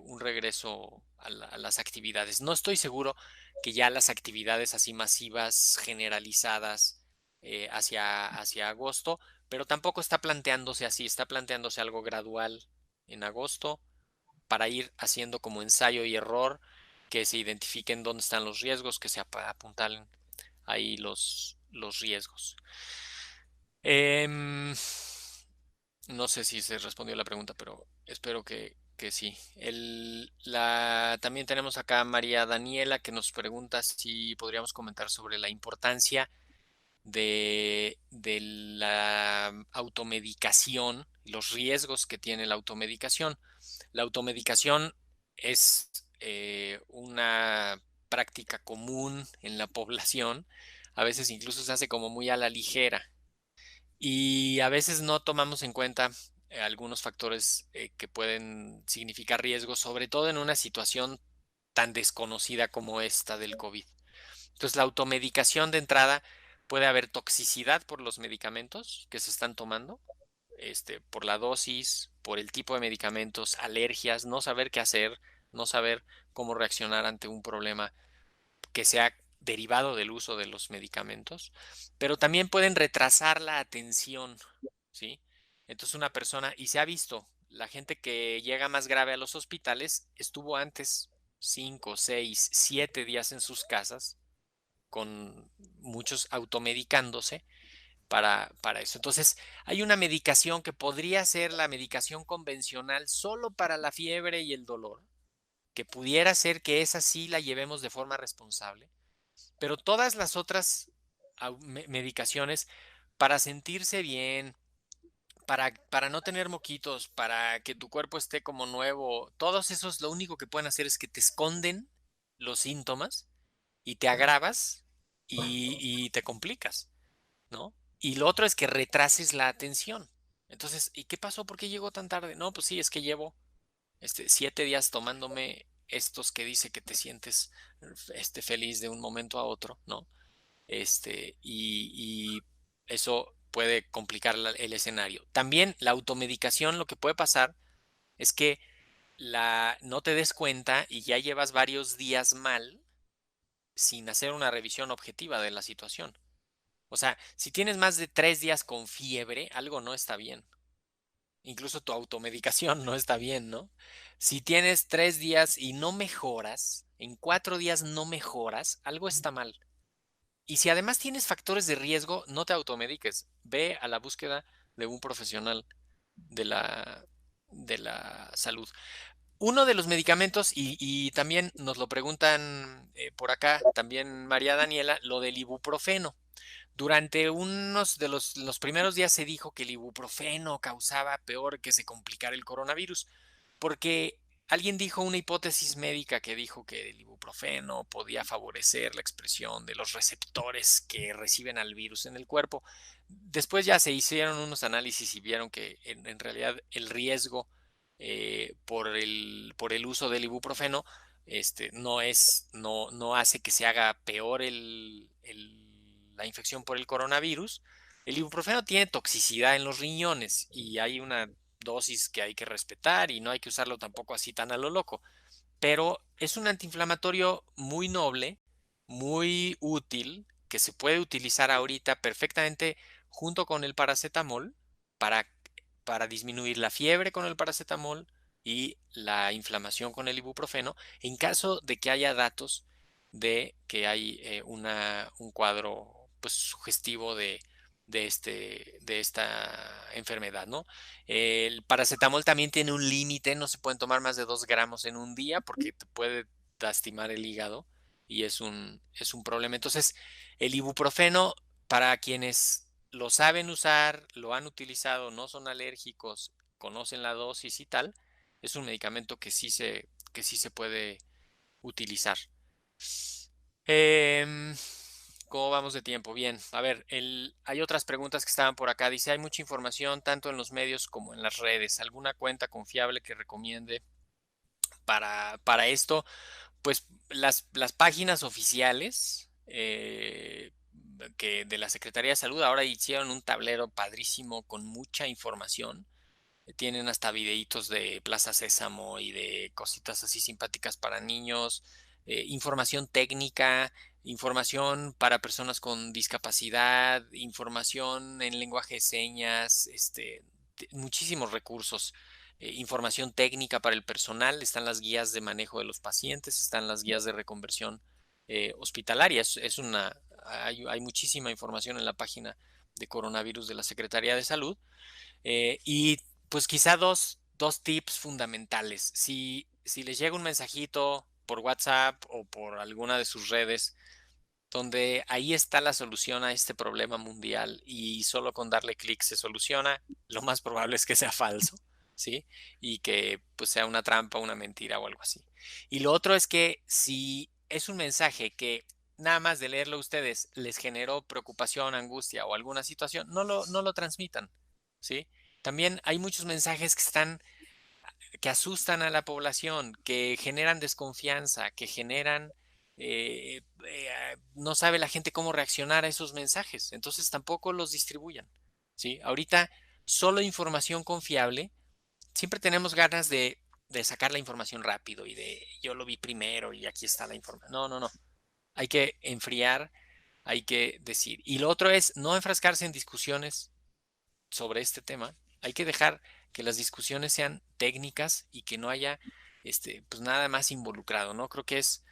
un regreso a las actividades. No estoy seguro que ya las actividades así masivas, generalizadas hacia agosto, pero tampoco está planteándose así, está planteándose algo gradual en agosto para ir haciendo como ensayo y error, que se identifiquen dónde están los riesgos, que se apuntalen ahí los riesgos. Em, no sé si se respondió la pregunta, pero espero que sí. También tenemos acá a María Daniela que nos pregunta si podríamos comentar sobre la importancia de la automedicación, los riesgos que tiene la automedicación. La automedicación es una práctica común en la población, a veces incluso se hace como muy a la ligera y a veces no tomamos en cuenta algunos factores que pueden significar riesgos, sobre todo en una situación tan desconocida como esta del COVID. Entonces, la automedicación de entrada puede haber toxicidad por los medicamentos que se están tomando, por la dosis, por el tipo de medicamentos, alergias, no saber qué hacer, no saber cómo reaccionar ante un problema que sea derivado del uso de los medicamentos, pero también pueden retrasar la atención, ¿sí? Entonces una persona, y se ha visto, la gente que llega más grave a los hospitales estuvo antes 5, 6, 7 días en sus casas, con muchos automedicándose para eso. Entonces, hay una medicación que podría ser la medicación convencional solo para la fiebre y el dolor, que pudiera ser que esa sí la llevemos de forma responsable, pero todas las otras medicaciones para sentirse bien, para no tener moquitos, para que tu cuerpo esté como nuevo, todos esos lo único que pueden hacer es que te esconden los síntomas y te agravas y te complicas, ¿no? Y lo otro es que retrases la atención. Entonces, ¿y qué pasó? ¿Por qué llegó tan tarde? No, pues sí, es que llevo 7 días tomándome estos que dice que te sientes feliz de un momento a otro, ¿no? Y eso puede complicar el escenario. También la automedicación, lo que puede pasar es que no te des cuenta y ya llevas varios días mal sin hacer una revisión objetiva de la situación. O sea, si tienes más de 3 días con fiebre, algo no está bien. Incluso tu automedicación no está bien, ¿no? Si tienes 3 días y no mejoras, en 4 días no mejoras, algo está mal. Y si además tienes factores de riesgo, no te automediques. Ve a la búsqueda de un profesional de la salud. Uno de los medicamentos, y también nos lo preguntan por acá, también María Daniela, lo del ibuprofeno. Durante unos de los primeros días se dijo que el ibuprofeno causaba peor que se complicara el coronavirus, porque alguien dijo una hipótesis médica que dijo que el ibuprofeno podía favorecer la expresión de los receptores que reciben al virus en el cuerpo. Después ya se hicieron unos análisis y vieron que en realidad el riesgo por el uso del ibuprofeno no hace que se haga peor la infección por el coronavirus. El ibuprofeno tiene toxicidad en los riñones y hay una dosis que hay que respetar y no hay que usarlo tampoco así tan a lo loco. Pero es un antiinflamatorio muy noble, muy útil, que se puede utilizar ahorita perfectamente junto con el paracetamol para, para disminuir la fiebre con el paracetamol y la inflamación con el ibuprofeno en caso de que haya datos de que hay un cuadro pues, sugestivo de esta enfermedad, ¿no? El paracetamol también tiene un límite, no se pueden tomar más de 2 gramos en un día porque te puede lastimar el hígado y es un problema. Entonces, el ibuprofeno, para quienes lo saben usar, lo han utilizado, no son alérgicos, conocen la dosis y tal, es un medicamento que sí se puede utilizar. Em, ¿Cómo vamos de tiempo? Bien, a ver, hay otras preguntas que estaban por acá. Dice, hay mucha información tanto en los medios como en las redes. ¿Alguna cuenta confiable que recomiende para esto? Pues las páginas oficiales que de la Secretaría de Salud ahora hicieron un tablero padrísimo con mucha información. Tienen hasta videitos de Plaza Sésamo y de cositas así simpáticas para niños, información técnica, información para personas con discapacidad, información en lenguaje de señas, muchísimos recursos. Información técnica para el personal, están las guías de manejo de los pacientes, están las guías de reconversión hospitalaria. Hay muchísima información en la página de coronavirus de la Secretaría de Salud. Y pues quizá dos tips fundamentales. Si les llega un mensajito por WhatsApp o por alguna de sus redes, donde ahí está la solución a este problema mundial y solo con darle clic se soluciona, lo más probable es que sea falso, ¿sí? Y que pues sea una trampa, una mentira o algo así. Y lo otro es que si es un mensaje que nada más de leerlo a ustedes les generó preocupación, angustia o alguna situación, no lo transmitan, ¿sí? También hay muchos mensajes que asustan a la población, que generan desconfianza, que generan, no sabe la gente cómo reaccionar a esos mensajes, entonces tampoco los distribuyan, ¿sí? Ahorita solo información confiable, siempre tenemos ganas de sacar la información rápido y de yo lo vi primero y aquí está la información. No, no, no. Hay que enfriar, hay que decir. Y lo otro es no enfrascarse en discusiones sobre este tema. Hay que dejar que las discusiones sean técnicas y que no haya pues nada más involucrado, ¿no? Creo que es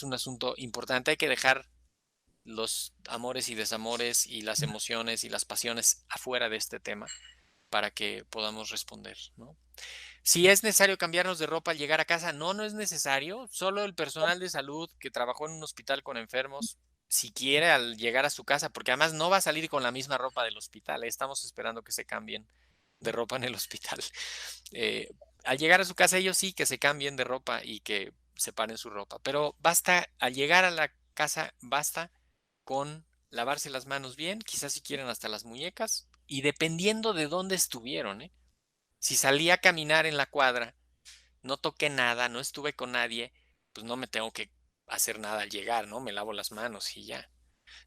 un asunto importante. Hay que dejar los amores y desamores y las emociones y las pasiones afuera de este tema para que podamos responder, ¿no? Si es necesario cambiarnos de ropa al llegar a casa, no, no es necesario. Solo el personal de salud que trabajó en un hospital con enfermos, si quiere al llegar a su casa, porque además no va a salir con la misma ropa del hospital, ¿eh? Estamos esperando que se cambien de ropa en el hospital. Eh, Al llegar a su casa, ellos sí que se cambien de ropa y que separen su ropa. Pero basta, al llegar a la casa, basta con lavarse las manos bien, quizás si quieren hasta las muñecas, y dependiendo de dónde estuvieron, ¿eh? Si salí a caminar en la cuadra, no toqué nada, no estuve con nadie, pues no me tengo que hacer nada al llegar, ¿no? Me lavo las manos y ya.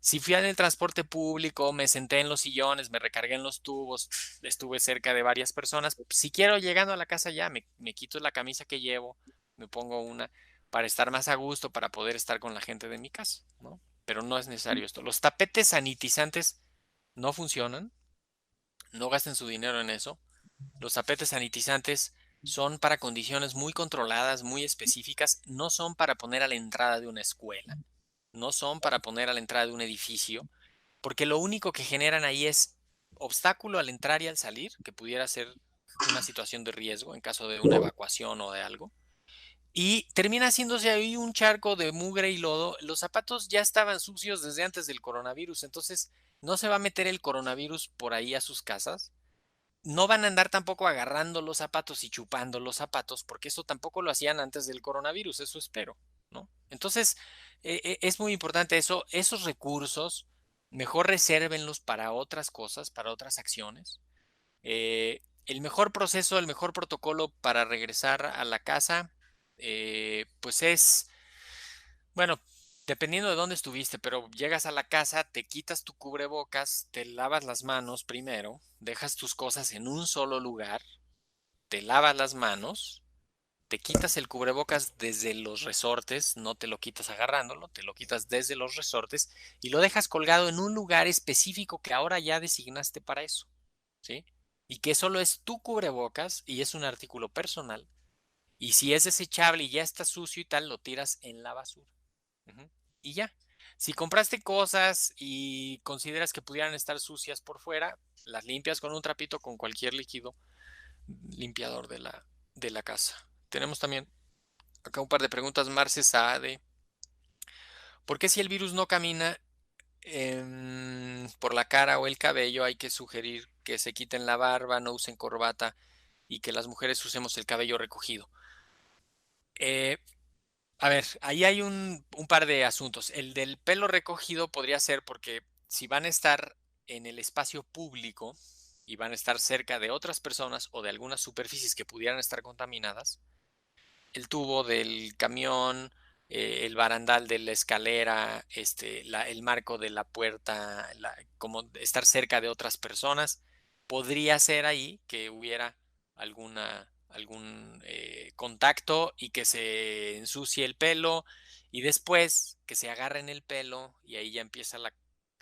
Si fui en el transporte público, me senté en los sillones, me recargué en los tubos, estuve cerca de varias personas, si quiero llegando a la casa ya, me quito la camisa que llevo, me pongo una para estar más a gusto, para poder estar con la gente de mi casa, ¿no? Pero no es necesario esto. Los tapetes sanitizantes no funcionan, no gasten su dinero en eso. Los tapetes sanitizantes son para condiciones muy controladas, muy específicas, no son para poner a la entrada de una escuela, no son para poner a la entrada de un edificio, porque lo único que generan ahí es obstáculo al entrar y al salir, que pudiera ser una situación de riesgo en caso de una evacuación o de algo. Y termina haciéndose ahí un charco de mugre y lodo. Los zapatos ya estaban sucios desde antes del coronavirus, entonces no se va a meter el coronavirus por ahí a sus casas. No van a andar tampoco agarrando los zapatos y chupando los zapatos, porque eso tampoco lo hacían antes del coronavirus, eso espero, ¿no? Entonces, es muy importante eso, esos recursos, mejor resérvenlos para otras cosas, para otras acciones. El mejor proceso, el mejor protocolo para regresar a la casa, pues es, bueno, dependiendo de dónde estuviste, pero llegas a la casa, te quitas tu cubrebocas, te lavas las manos primero, dejas tus cosas en un solo lugar, te lavas las manos, te quitas el cubrebocas desde los resortes, no te lo quitas agarrándolo, te lo quitas desde los resortes y lo dejas colgado en un lugar específico que ahora ya designaste para eso, ¿sí? Y que solo es tu cubrebocas y es un artículo personal. Y si es desechable y ya está sucio y tal, lo tiras en la basura. Ujú. Y ya. Si compraste cosas y consideras que pudieran estar sucias por fuera, las limpias con un trapito, con cualquier líquido limpiador de la casa. Tenemos también acá un par de preguntas. Marce Saade. ¿Por qué si el virus no camina por la cara o el cabello hay que sugerir que se quiten la barba, no usen corbata y que las mujeres usemos el cabello recogido? Eh, A ver, ahí hay un par de asuntos. El del pelo recogido podría ser porque si van a estar en el espacio público y van a estar cerca de otras personas o de algunas superficies que pudieran estar contaminadas, el tubo del camión, el barandal de la escalera, el marco de la puerta, como estar cerca de otras personas, podría ser ahí que hubiera algún contacto y que se ensucie el pelo y después que se agarre en el pelo y ahí ya empieza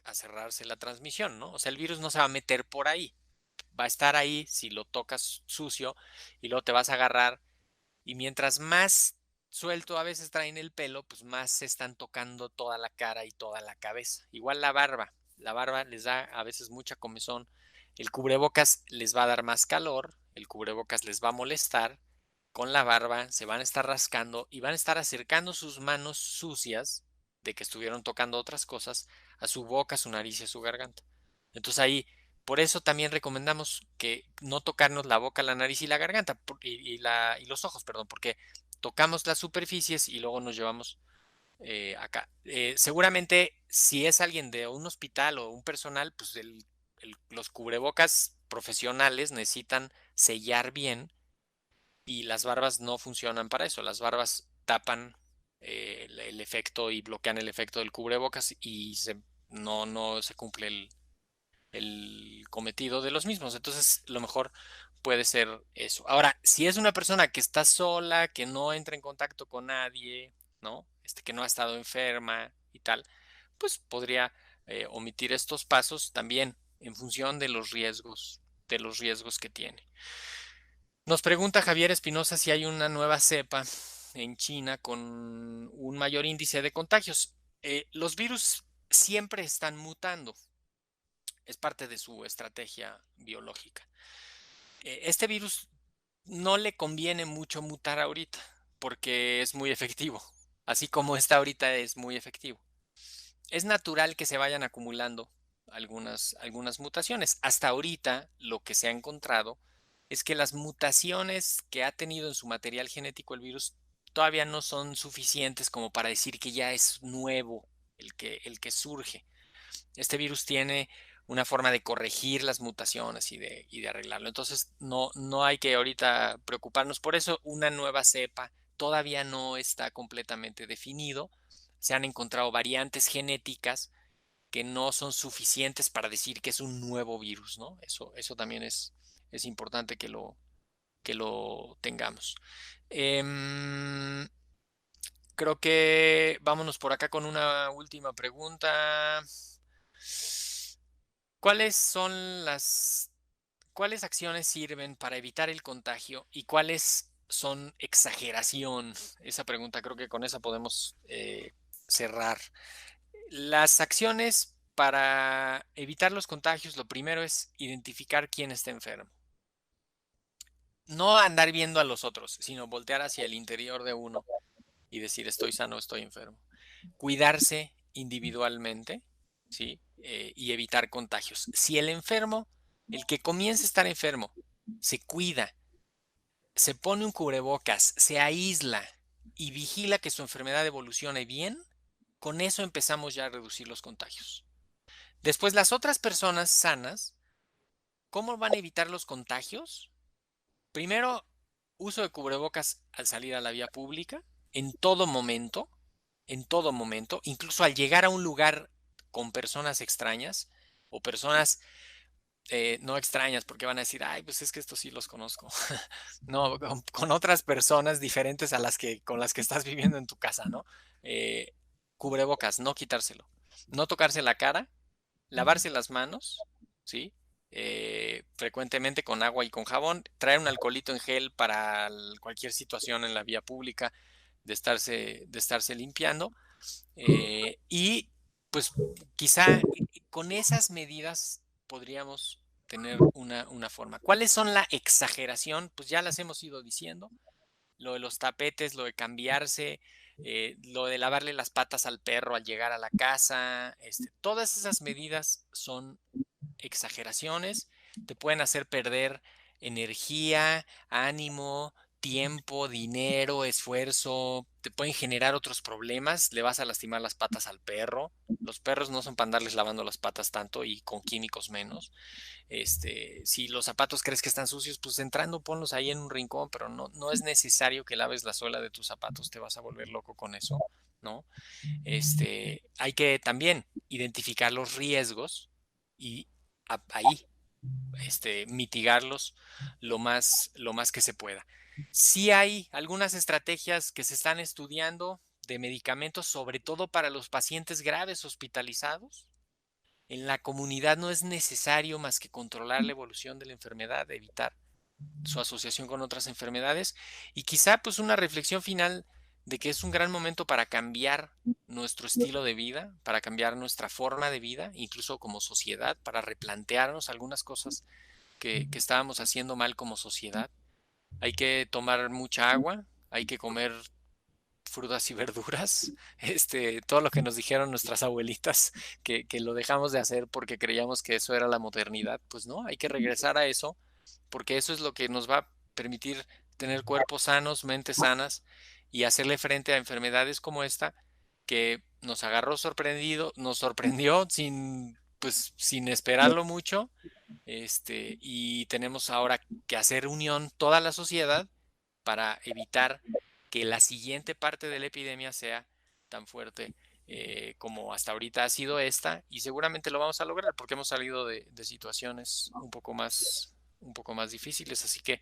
a cerrarse la transmisión, ¿no? O sea, el virus no se va a meter por ahí, va a estar ahí si lo tocas sucio y luego te vas a agarrar y mientras más suelto a veces traen el pelo, pues más se están tocando toda la cara y toda la cabeza. Igual la barba. La barba les da a veces mucha comezón. El cubrebocas les va a dar más calor. El cubrebocas les va a molestar. Con la barba se van a estar rascando y van a estar acercando sus manos sucias de que estuvieron tocando otras cosas a su boca, a su nariz y a su garganta. Entonces ahí por eso también recomendamos que no tocarnos la boca, la nariz y la garganta y los ojos, perdón, porque tocamos las superficies y luego nos llevamos acá. Seguramente si es alguien de un hospital o un personal, pues los cubrebocas profesionales necesitan sellar bien y las barbas no funcionan para eso. Las barbas tapan el efecto y bloquean el efecto del cubrebocas y no se cumple el cometido de los mismos. Entonces, lo mejor puede ser eso. Ahora, si es una persona que está sola, que no entra en contacto con nadie, ¿no? Que no ha estado enferma y tal, pues podría omitir estos pasos también en función de los riesgos que tiene. Nos pregunta Javier Espinosa si hay una nueva cepa en China con un mayor índice de contagios. Los virus siempre están mutando, es parte de su estrategia biológica. Este virus no le conviene mucho mutar ahorita porque es muy efectivo, así como está ahorita es muy efectivo. Es natural que se vayan acumulando algunas mutaciones. Hasta ahorita lo que se ha encontrado es que las mutaciones que ha tenido en su material genético el virus todavía no son suficientes como para decir que ya es nuevo el que surge. Este virus tiene una forma de corregir las mutaciones y de arreglarlo. Entonces, no hay que ahorita preocuparnos por eso. Una nueva cepa todavía no está completamente definido. Se han encontrado variantes genéticas que no son suficientes para decir que es un nuevo virus, ¿no? Eso también es importante que lo tengamos. Creo que vámonos por acá con una última pregunta. ¿Cuáles son cuáles acciones sirven para evitar el contagio y cuáles son exageración? Esa pregunta creo que con esa podemos cerrar. Las acciones para evitar los contagios, lo primero es identificar quién está enfermo. No andar viendo a los otros, sino voltear hacia el interior de uno y decir estoy sano, estoy enfermo. Cuidarse individualmente, ¿sí? Y evitar contagios. Si el enfermo, el que comienza a estar enfermo, se cuida, se pone un cubrebocas, se aísla y vigila que su enfermedad evolucione bien, con eso empezamos ya a reducir los contagios. Después, las otras personas sanas, ¿cómo van a evitar los contagios? Primero, uso de cubrebocas al salir a la vía pública, en todo momento, incluso al llegar a un lugar con personas extrañas o personas no extrañas porque van a decir, ay, pues es que estos sí los conozco. No, con otras personas diferentes a con las que estás viviendo en tu casa, ¿no? Eh, Cubrebocas, no quitárselo. No tocarse la cara, lavarse las manos, ¿sí? Frecuentemente con agua y con jabón, traer un alcoholito en gel para cualquier situación en la vía pública de estarse limpiando. Y pues quizá con esas medidas podríamos tener una forma. ¿Cuáles son la exageración? Pues ya las hemos ido diciendo. Lo de los tapetes, lo de cambiarse, lo de lavarle las patas al perro al llegar a la casa. Todas esas medidas son exageraciones, te pueden hacer perder energía, ánimo, tiempo, dinero, esfuerzo, te pueden generar otros problemas, le vas a lastimar las patas al perro. Los perros no son para andarles lavando las patas tanto y con químicos menos. Si los zapatos crees que están sucios, pues entrando ponlos ahí en un rincón, pero no es necesario que laves la suela de tus zapatos, te vas a volver loco con eso, ¿no? Hay que también identificar los riesgos y ahí mitigarlos lo más que se pueda. Sí hay algunas estrategias que se están estudiando de medicamentos, sobre todo para los pacientes graves hospitalizados. En la comunidad no es necesario más que controlar la evolución de la enfermedad, evitar su asociación con otras enfermedades y quizá pues una reflexión final de que es un gran momento para cambiar nuestro estilo de vida, para cambiar nuestra forma de vida, incluso como sociedad, para replantearnos algunas cosas que estábamos haciendo mal como sociedad. Hay que tomar mucha agua, hay que comer frutas y verduras, todo lo que nos dijeron nuestras abuelitas, que lo dejamos de hacer porque creíamos que eso era la modernidad, pues no, hay que regresar a eso, porque eso es lo que nos va a permitir tener cuerpos sanos, mentes sanas y hacerle frente a enfermedades como esta que nos agarró nos sorprendió sin esperarlo mucho, y tenemos ahora que hacer unión toda la sociedad para evitar que la siguiente parte de la epidemia sea tan fuerte como hasta ahorita ha sido esta, y seguramente lo vamos a lograr porque hemos salido de situaciones un poco más difíciles. Así que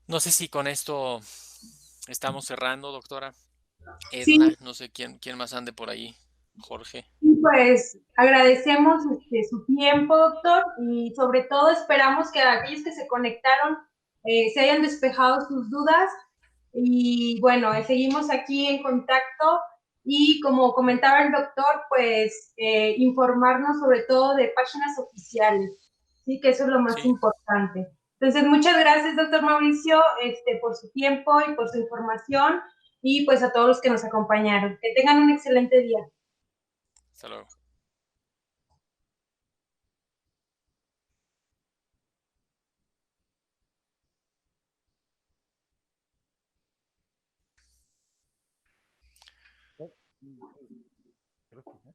no sé si con esto estamos cerrando, doctora Sí, Edna. No sé quién más ande por ahí. Jorge. y pues agradecemos su tiempo, doctor, y sobre todo esperamos que aquellos que se conectaron se hayan despejado sus dudas. Y bueno, seguimos aquí en contacto y como comentaba el doctor, pues informarnos sobre todo de páginas oficiales, sí, que eso es lo más Sí, importante. Entonces, muchas gracias, doctor Mauricio, por su tiempo y por su información y pues a todos los que nos acompañaron. Que tengan un excelente día. hasta luego. Creo que ya.